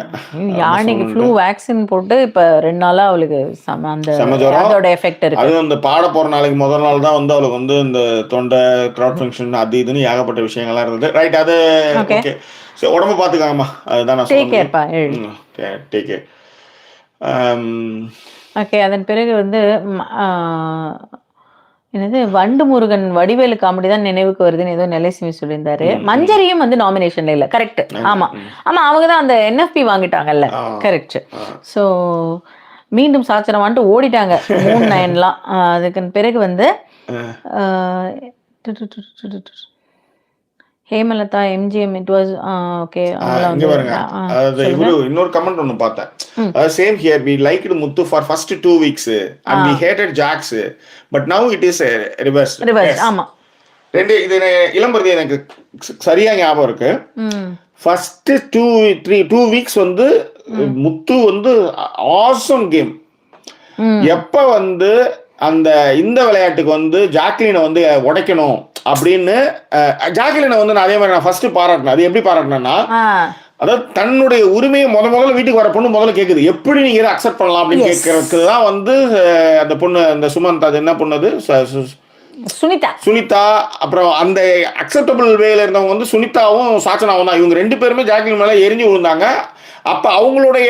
யானைக்கு ஃப்ளூ வேக்சின் போட்டு இப்ப 2 நாளா அவளுக்கு அதோட எஃபெக்ட் இருக்கு. அது அந்த பாட போற நாளைக்கு முதல் நாள் தான் வந்து அவளுக்கு வந்து இந்த தொண்டை த்ரோட் ஃபங்க்ஷன் அது இதுன்னு ஏகப்பட்ட விஷயங்கள்லாம் இருந்தது. ரைட், அது ஓகே. சோ உடம்ப பாத்துக்காங்கம்மா, அதுதான் நான் டேக் கேர்ப்பா. Take care. ஓகே. அதன் பிறகு வந்து என்னது, வண்டு முருகன் வடிவேலு காமெடி தான் நினைவுக்கு வருதுன்னு ஏதோ நிலைசிமி சொல்லியிருந்தாரு. மஞ்சரியும் வந்து நாமினேஷன்ல இல்ல. கரெக்ட். ஆமா ஆமா, அவங்கதான் அந்த NFP வாங்கிட்டாங்கல்ல. கரெக்ட். சோ மீண்டும் சாச்சனவான்ட்டு ஓடிட்டாங்க 3-9லாம். அதுக்கு பிறகு வந்து Hemalatha MGM it was okay. இங்க பாருங்க, அதாவது இன்னொரு கமெண்ட் ஒன்னு பார்த்தேன். Same here, we liked Muthu for first 2 weeks and we hated Jax, but now it is reverse. ஆமா, இது இளம்பருதி எனக்கு சரியா ஞாபகம் இருக்கு. ஃபர்ஸ்ட் 2 வீக்ஸ் வந்து முத்து வந்து ஆசம் கேம். எப்ப வந்து இந்த விளையாட்டுக்கு வந்து ஜாக்லினை வந்து உடைக்கணும் அப்படின்னு ஜாக்லினை வந்து நான் அதே மாதிரி நான் ஃபர்ஸ்ட் பாராட்டினேன். அது எப்படி பாராட்டினேன்னா, அதாவது தன்னுடைய உரிமையை முதல்ல வீட்டுக்கு வர பொண்ணு முதல்ல கேக்குது, எப்படி நீங்க இதை அக்செப்ட் பண்ணலாம் அப்படின்னு கேட்கறதுக்கு தான் வந்து அந்த பொண்ணு, அந்த சுமந்த், அது என்ன பொண்ணு, சுனிதா. அப்புறம் அந்த அக்செப்டபிள் வேல இருந்தவங்க வந்து சுனிதாவும் சாச்சனாவும் தான். இவங்க 2 பேருமே ஜாக்லின் மேல எரிஞ்சு விழுந்தாங்க. அப்ப அவங்களுடைய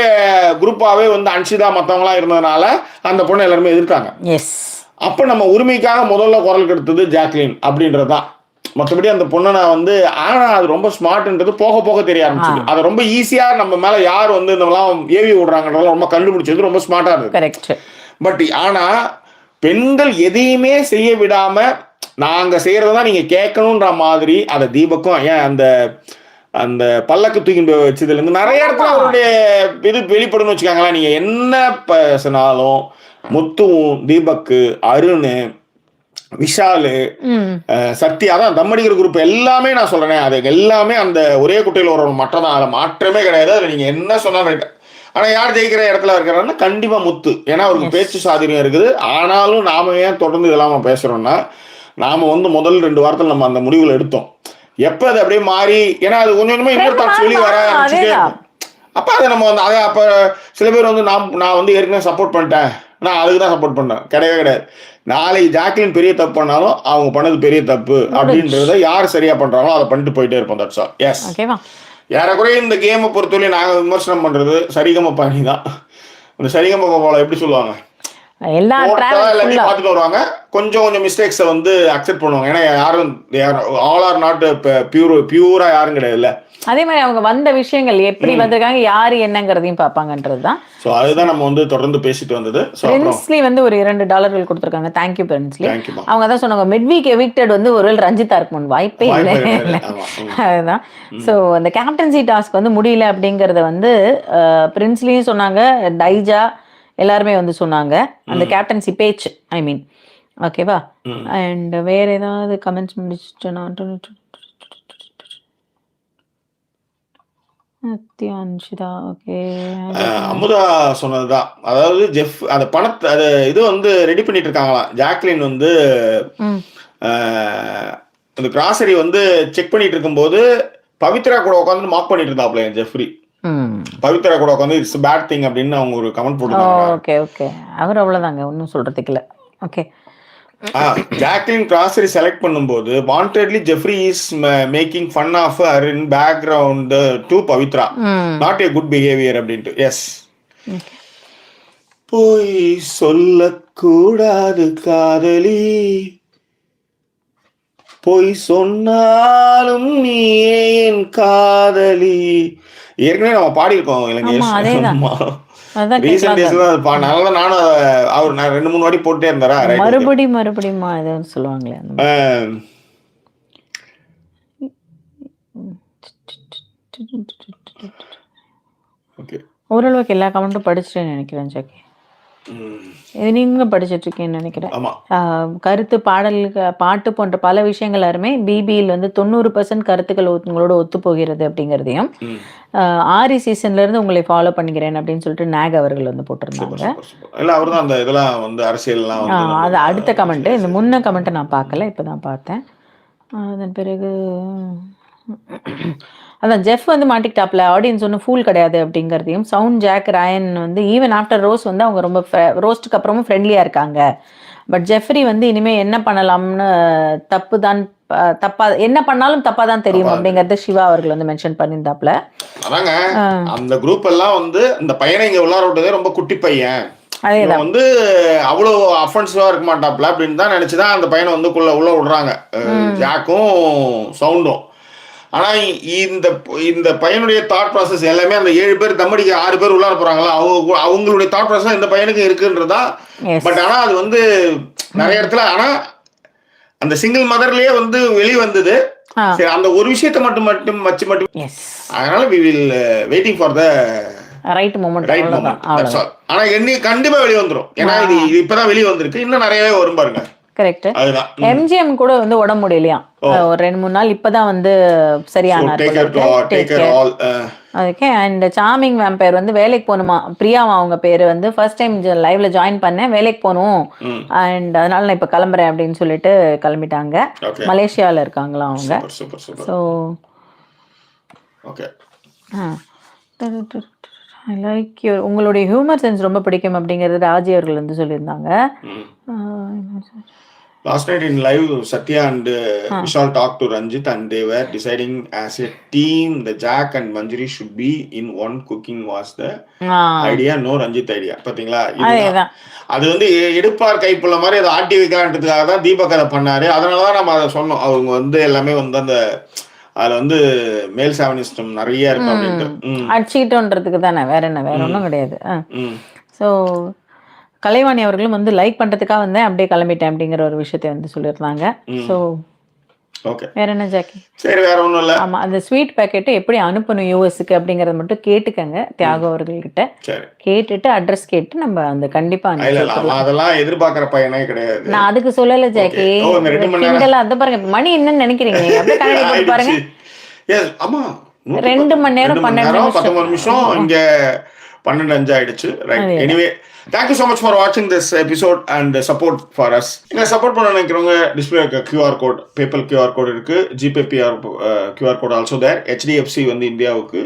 குரூப்பாவே வந்து அன்ஷிதா மத்தவங்களா இருந்ததுனால அந்த பொண்ணு எல்லாருமே எதிர்த்தாங்க. அப்ப நம்ம உரிமைக்காக முதல்ல குரல் கெடுத்தது ஜாக்லின் அப்படின்றதுதான். மற்றபடி அந்த பொண்ணை நான் வந்து, ஆனா அது ரொம்ப ஸ்மார்ட்ன்றது போக போக தெரிய ஆரம்பிச்சது. அதை ரொம்ப ஈஸியா நம்ம மேல யார் வந்து இதெல்லாம் ஏவி விடுறாங்கன்றத ரொம்ப கண்டுபிடிச்சது ரொம்ப ஸ்மார்ட்டா இருந்தது. பட் ஆனா பெண்கள் எதையுமே செய்ய விடாம நாங்க செய்யறதான் நீங்க கேட்கணும்ன்ற மாதிரி அதை தீபக்கும் ஏன் அந்த பல்லக்கு தூக்கி வச்சதுல இருந்து நிறைய இடத்துல அவருடைய இது வெளிப்படும் வச்சுக்காங்களா. நீங்க என்ன பேசினாலும் முத்துவும், தீபக்கு, அருண், விஷாலு, சத்யா, தான் தம்மடிக்கிற குரூப் எல்லாமே நான் சொல்றேன், அது எல்லாமே அந்த ஒரே குட்டையில் ஒரு மற்றதான். அதில் மாற்றமே கிடையாது. அதில் நீங்க என்ன சொன்னாலும் ரைட். ஆனா யார் ஜெயிக்கிற இடத்துல இருக்கிறாருன்னா கண்டிப்பா முத்து. ஏன்னா அவருக்கு பேச்சு சாதுரியம் இருக்குது. ஆனாலும் நாம ஏன் தொடர்ந்து இதெல்லாம் பேசுறோம்னா, நாம வந்து முதல் 2 வாரத்தில் நம்ம அந்த முடிவுகள் எடுத்தோம். எப்ப அது அப்படியே மாறி, ஏன்னா அது கொஞ்சம் கொஞ்சமா இன்னொரு தாட்ஸ் வெளியே வர ஆரம்பிச்சுட்டே இருக்கும். அப்ப அதை நம்ம வந்து அதை அப்ப சில பேர் வந்து நான் வந்து ஏற்கனவே சப்போர்ட் பண்ணிட்டேன், நான் அதுக்கு தான் சப்போர்ட் பண்ணேன். கிடையவே. நாளைக்கு ஜாக்லின் பெரிய தப்பு பண்ணாலும் அவங்க பண்ணது பெரிய தப்பு அப்படின்றத யார் சரியா பண்றாங்களோ அதை பண்ணிட்டு போயிட்டே இருப்போம். That's all. எஸ், ஏறக்குறைய இந்த கேமை பொறுத்தவரை நாங்கள் விமர்சனம் பண்றது சரிகம பாணி தான். இந்த சரிகம பாபால எப்படி சொல்லுவாங்க, எல்லாத்தையும் பார்த்துட்டு வருவாங்க, கொஞ்சம் மிஸ்டேக்ஸை வந்து அக்செப்ட் பண்ணுவாங்க. ஏன்னா யாரும் ஆல் ஆர் நாட் பியூரா யாரும் கிடையாதுல்ல. அதே மாதிரி அவங்க வந்த விஷயங்கள் எப்படி வந்திருக்காங்க, யாரு என்னங்கிறதையும் பார்ப்பாங்கன்றதுதான். சோ அதுதான் நம்ம வந்து தொடர்ந்து பேசிட்டு வந்தது. பிரின்ஸ்லி வந்து ஒரு $2 கொடுத்திருக்காங்க. Thank you princely. அவங்க தான் சொன்னாங்க மிட்வீக் எவிக்டட் வந்து ஒருவேளை ரஞ்சிதா இருக்கும், வாய்ப்பே இல்லை. அதுதான். சோ அந்த கேப்டன்சி டாஸ்க் வந்து முடியல அப்படிங்கறத வந்து பிரின்ஸ்லியும் சொன்னாங்க, டைஜா எல்லாருமே வந்து சொன்னாங்க. அந்த கேப்டன்சி பேச்சு ஐ மீன். ஓகேவா? அண்ட் வேற ஏதாவது கமெண்ட்ஸ் முடிச்சுட்டேன். அன்ஷிதா ஓகே. அமுதா சொன்னதுதான். அதாவது ஜெஃப் அந்த பணத்தை அது இது வந்து ரெடி பண்ணிட்டு இருக்காங்களாம். ஜாக்லின் வந்து இந்த கிராசரி வந்து செக் பண்ணிட்டு இருக்கும்போது பவித்ரா கூட உட்காந்து மார்க் பண்ணிட்டு இருந்தாப்ல ஜெஃப்ரி. பவித்ரா கூட உட்காந்து இட்ஸ் பேட் திங் அப்படின்னு அவங்க ஒரு கமெண்ட் போட்டுருக்காங்க. ஓகே ஓகே, அவர் அவ்வளவுதாங்க, ஒன்றும் சொல்றதுக்கு இல்லை. ஓகே. ஜாக்லின் கிராசரி செலக்ட் பண்ணும்போது wantedly Jeffrey is making fun of her in background to Pavithra, not a good behaviour அப்படின்ட்டு. எஸ், போய் சொல்லக்கூடாது காதலி, போய் சொன்னாலும் நீயே என் காதலி. ஏற்கனவே நம்ம பாடியிருக்கோம் இல்லைங்க. ரீசெண்ட் டேஸ்ல நல்லா நானும் அவர் 2-3 வாட்டி போட்டே இருந்தாரா. மறுபடியுமா ஏதோ சொல்லுவாங்களே. ஓகே, ஓரளவுக்கு எல்லா கமெண்ட்டும் படிச்சுட்டேன்னு நினைக்கிறேன் ஜாக்கி. இது நீங்களும் படிச்சுட்டு இருக்கீங்கன்னு நினைக்கிறேன். கருத்து பாட்டு போன்ற பல விஷயங்கள் எல்லாருமே பிபியில் வந்து 90% கருத்துக்கள் உங்களோட ஒத்து போகிறது அப்படிங்கிறதையும் ஆரி சீசன்ல இருந்து உங்களை ஃபாலோ பண்ணிக்கிறேன் அப்படின்னு சொல்லிட்டு நாக் அவர்கள் வந்து போட்டிருந்தாங்க. அது அடுத்த கமெண்ட். இந்த முன்ன கமெண்ட்டை நான் பார்க்கல, இப்பதான் பார்த்தேன். அதன் பிறகு அதான் ஜெஃப் வந்து மாட்டிக்கிட்டாப்ல, ஆடியன்ஸ் ஒன்றும் ஃபூல் கிடையாது அப்படிங்கிறதையும், சவுண்ட் ஜாக் ராயன் வந்து ஈவன் ஆஃப்டர் ரோஸ் வந்து அவங்க ரொம்ப ரோஸ்ட்டுக்கு அப்புறமும் ஃப்ரெண்ட்லியாக இருக்காங்க. பட் ஜெஃப்ரி வந்து இனிமேல் என்ன பண்ணலாம்னு என்ன பண்ணாலும் தப்பாக தான் தெரியும் அப்படிங்கிறத சிவா அவர்கள் வந்து மென்ஷன் பண்ணியிருந்தாப்ல. அதாங்க அந்த குரூப் எல்லாம் வந்து இந்த பையனை இங்கே உள்ளார விட்டதே ரொம்ப குட்டி பையன், அதேதான் வந்து அவ்வளோ அஃபென்சிவா இருக்க மாட்டாப்ல அப்படின்னு தான் நினைச்சுதான் அந்த பையனை வந்து உள்ள விடுறாங்க ஜாக்கும் சவுண்டும். ஆனா இந்த பையனுடைய தாட் ப்ராசஸ் எல்லாமே அந்த 7 பேர் தம்மடிக்கு 6 பேர் உள்ளார போறாங்களா, அவங்களுடைய தாட் ப்ராசஸ் இந்த பையனுக்கு இருக்குன்றதா. பட் ஆனா அது வந்து நிறைய இடத்துல ஆனா அந்த சிங்கிள் மதர்லயே வந்து வெளியே வந்தது. சரி, அந்த ஒரு விஷயத்தை மட்டும் வச்சு அதனால we will waiting for the right moment. ஆனா கண்டிப்பா வெளியே வந்துரும். ஏன்னா இது இப்பதான் வெளியே வந்திருக்கு, இன்னும் நிறையவே வரும் பாருங்க. கரெக்ட். எம்ஜிஎம் கூட வந்து உடம்பு முடியலையா, ஒரு 2-3 நாள் இப்பதான் வந்து சரியானார். அதுக்கே அண்ட் சார்மிங் வேம்பயர் வந்து வேலைக்கு போகணுமா, பிரியாவா அவங்க பேரு வந்து ஃபர்ஸ்ட் டைம் லைவ்ல ஜாயின் பண்ணேன், வேலைக்கு போகணும் அண்ட் அதனால நான் இப்ப கிளம்புறேன் அப்படின்னு சொல்லிட்டு கிளம்பிட்டாங்க. மலேசியால இருக்காங்களா அவங்க. ஸோ ஐ லைக் உங்களுடைய ஹியூமர் சென்ஸ் ரொம்ப பிடிக்கும் அப்படிங்கிறது ராஜி அவர்கள் வந்து சொல்லியிருந்தாங்க. Last night in live, Satya and Vishal talked to Ranjit and they were deciding as a team the Jack and Manjari should be in one cooking was the idea, no Ranjit idea. பாத்தீங்களா, அது வந்து எடுப்பார் கைப்புள்ள மாதிரி அதை ஆட்டி வைக்கலான்றதுக்காக தான் தீபக் அதை பண்ணாரு. அதனாலதான் நம்ம அதை சொன்னோம். அவங்க வந்து எல்லாமே வந்து அந்த அதுல வந்து மேல் சாவனிஸ்டம் நிறைய இருக்கு அப்படின்ட்டு அடிச்சுக்கிட்டோன்றதுக்கு தானே, வேற என்ன, வேற ஒன்றும் கிடையாது. ஸோ கலைவாணி அவர்களும் வந்து லைக் பண்றதுக்காக வந்தேன், அப்படியே கிளம்பிட்டேன் அப்படிங்கிற ஒரு விஷயத்தை வந்து சொல்லியிருந்தாங்க. ஸோ ஓகே, வேற என்ன ஜாக்கி? சரி, வேற ஒன்றும் இல்லை. ஆமா, அந்த ஸ்வீட் பேக்கெட்டை எப்படி அனுப்பணும் யூஎஸ்க்கு அப்படிங்கறத மட்டும் கேட்டுக்கங்க தியாகம் அவர்கள்கிட்ட. கேட்டுட்டு அட்ரஸ் கேட்டு நம்ம அந்த கண்டிப்பா அதெல்லாம் எதிர்பார்க்கிற பையனே கிடையாது. நான் அதுக்கு சொல்லல ஜாக்கி, அது பாருங்க மணி என்னன்னு நினைக்கிறீங்க, அப்படியே கண்ணாடி போட்டு பாருங்க. 2 மணி நேரம் 19 நிமிஷம் இங்க 12:05 ஆயிடுச்சு. Right, anyway thank you so much for watching this episode and support for us. நீங்க சப்போர்ட் பண்ண நினைக்கிறவங்க டிஸ்பிளே இருக்க QR code, PayPal QR code இருக்கு, GPay QR code also there. HDFC வந்து இந்தியாவுக்கு,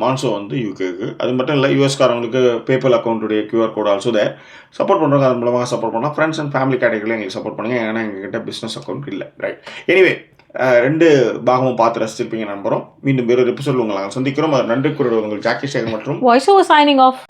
மான்சோ வந்து யூகேக்கு. அது மட்டும் இல்லை, US காரங்களுக்கு PayPal அக்கௌண்ட்டுடைய QR code also there. Support பண்ணுறவங்க அது மூலமாக சப்போர்ட் பண்ணலாம். ஃப்ரெண்ட்ஸ் அண்ட் ஃபேமிலி கேட்டகரியில் எங்களுக்கு சப்போர்ட் பண்ணுங்க, ஏன்னா எங்ககிட்ட பிஸ்னஸ் அக்கௌண்ட் இல்லை. ரைட், எனிவே 2 பாகமும் பார்த்து ரசிச்சிருப்பீங்க நம்புறோம். மீண்டும் வேறொரு எபிசோட் உங்களை சந்திக்கிறோம். நன்றி கூறுவது உங்கள் ஜாக்கி சேகர் மற்றும் வாய்ஸ் ஓவர் சைனிங் ஆஃப்.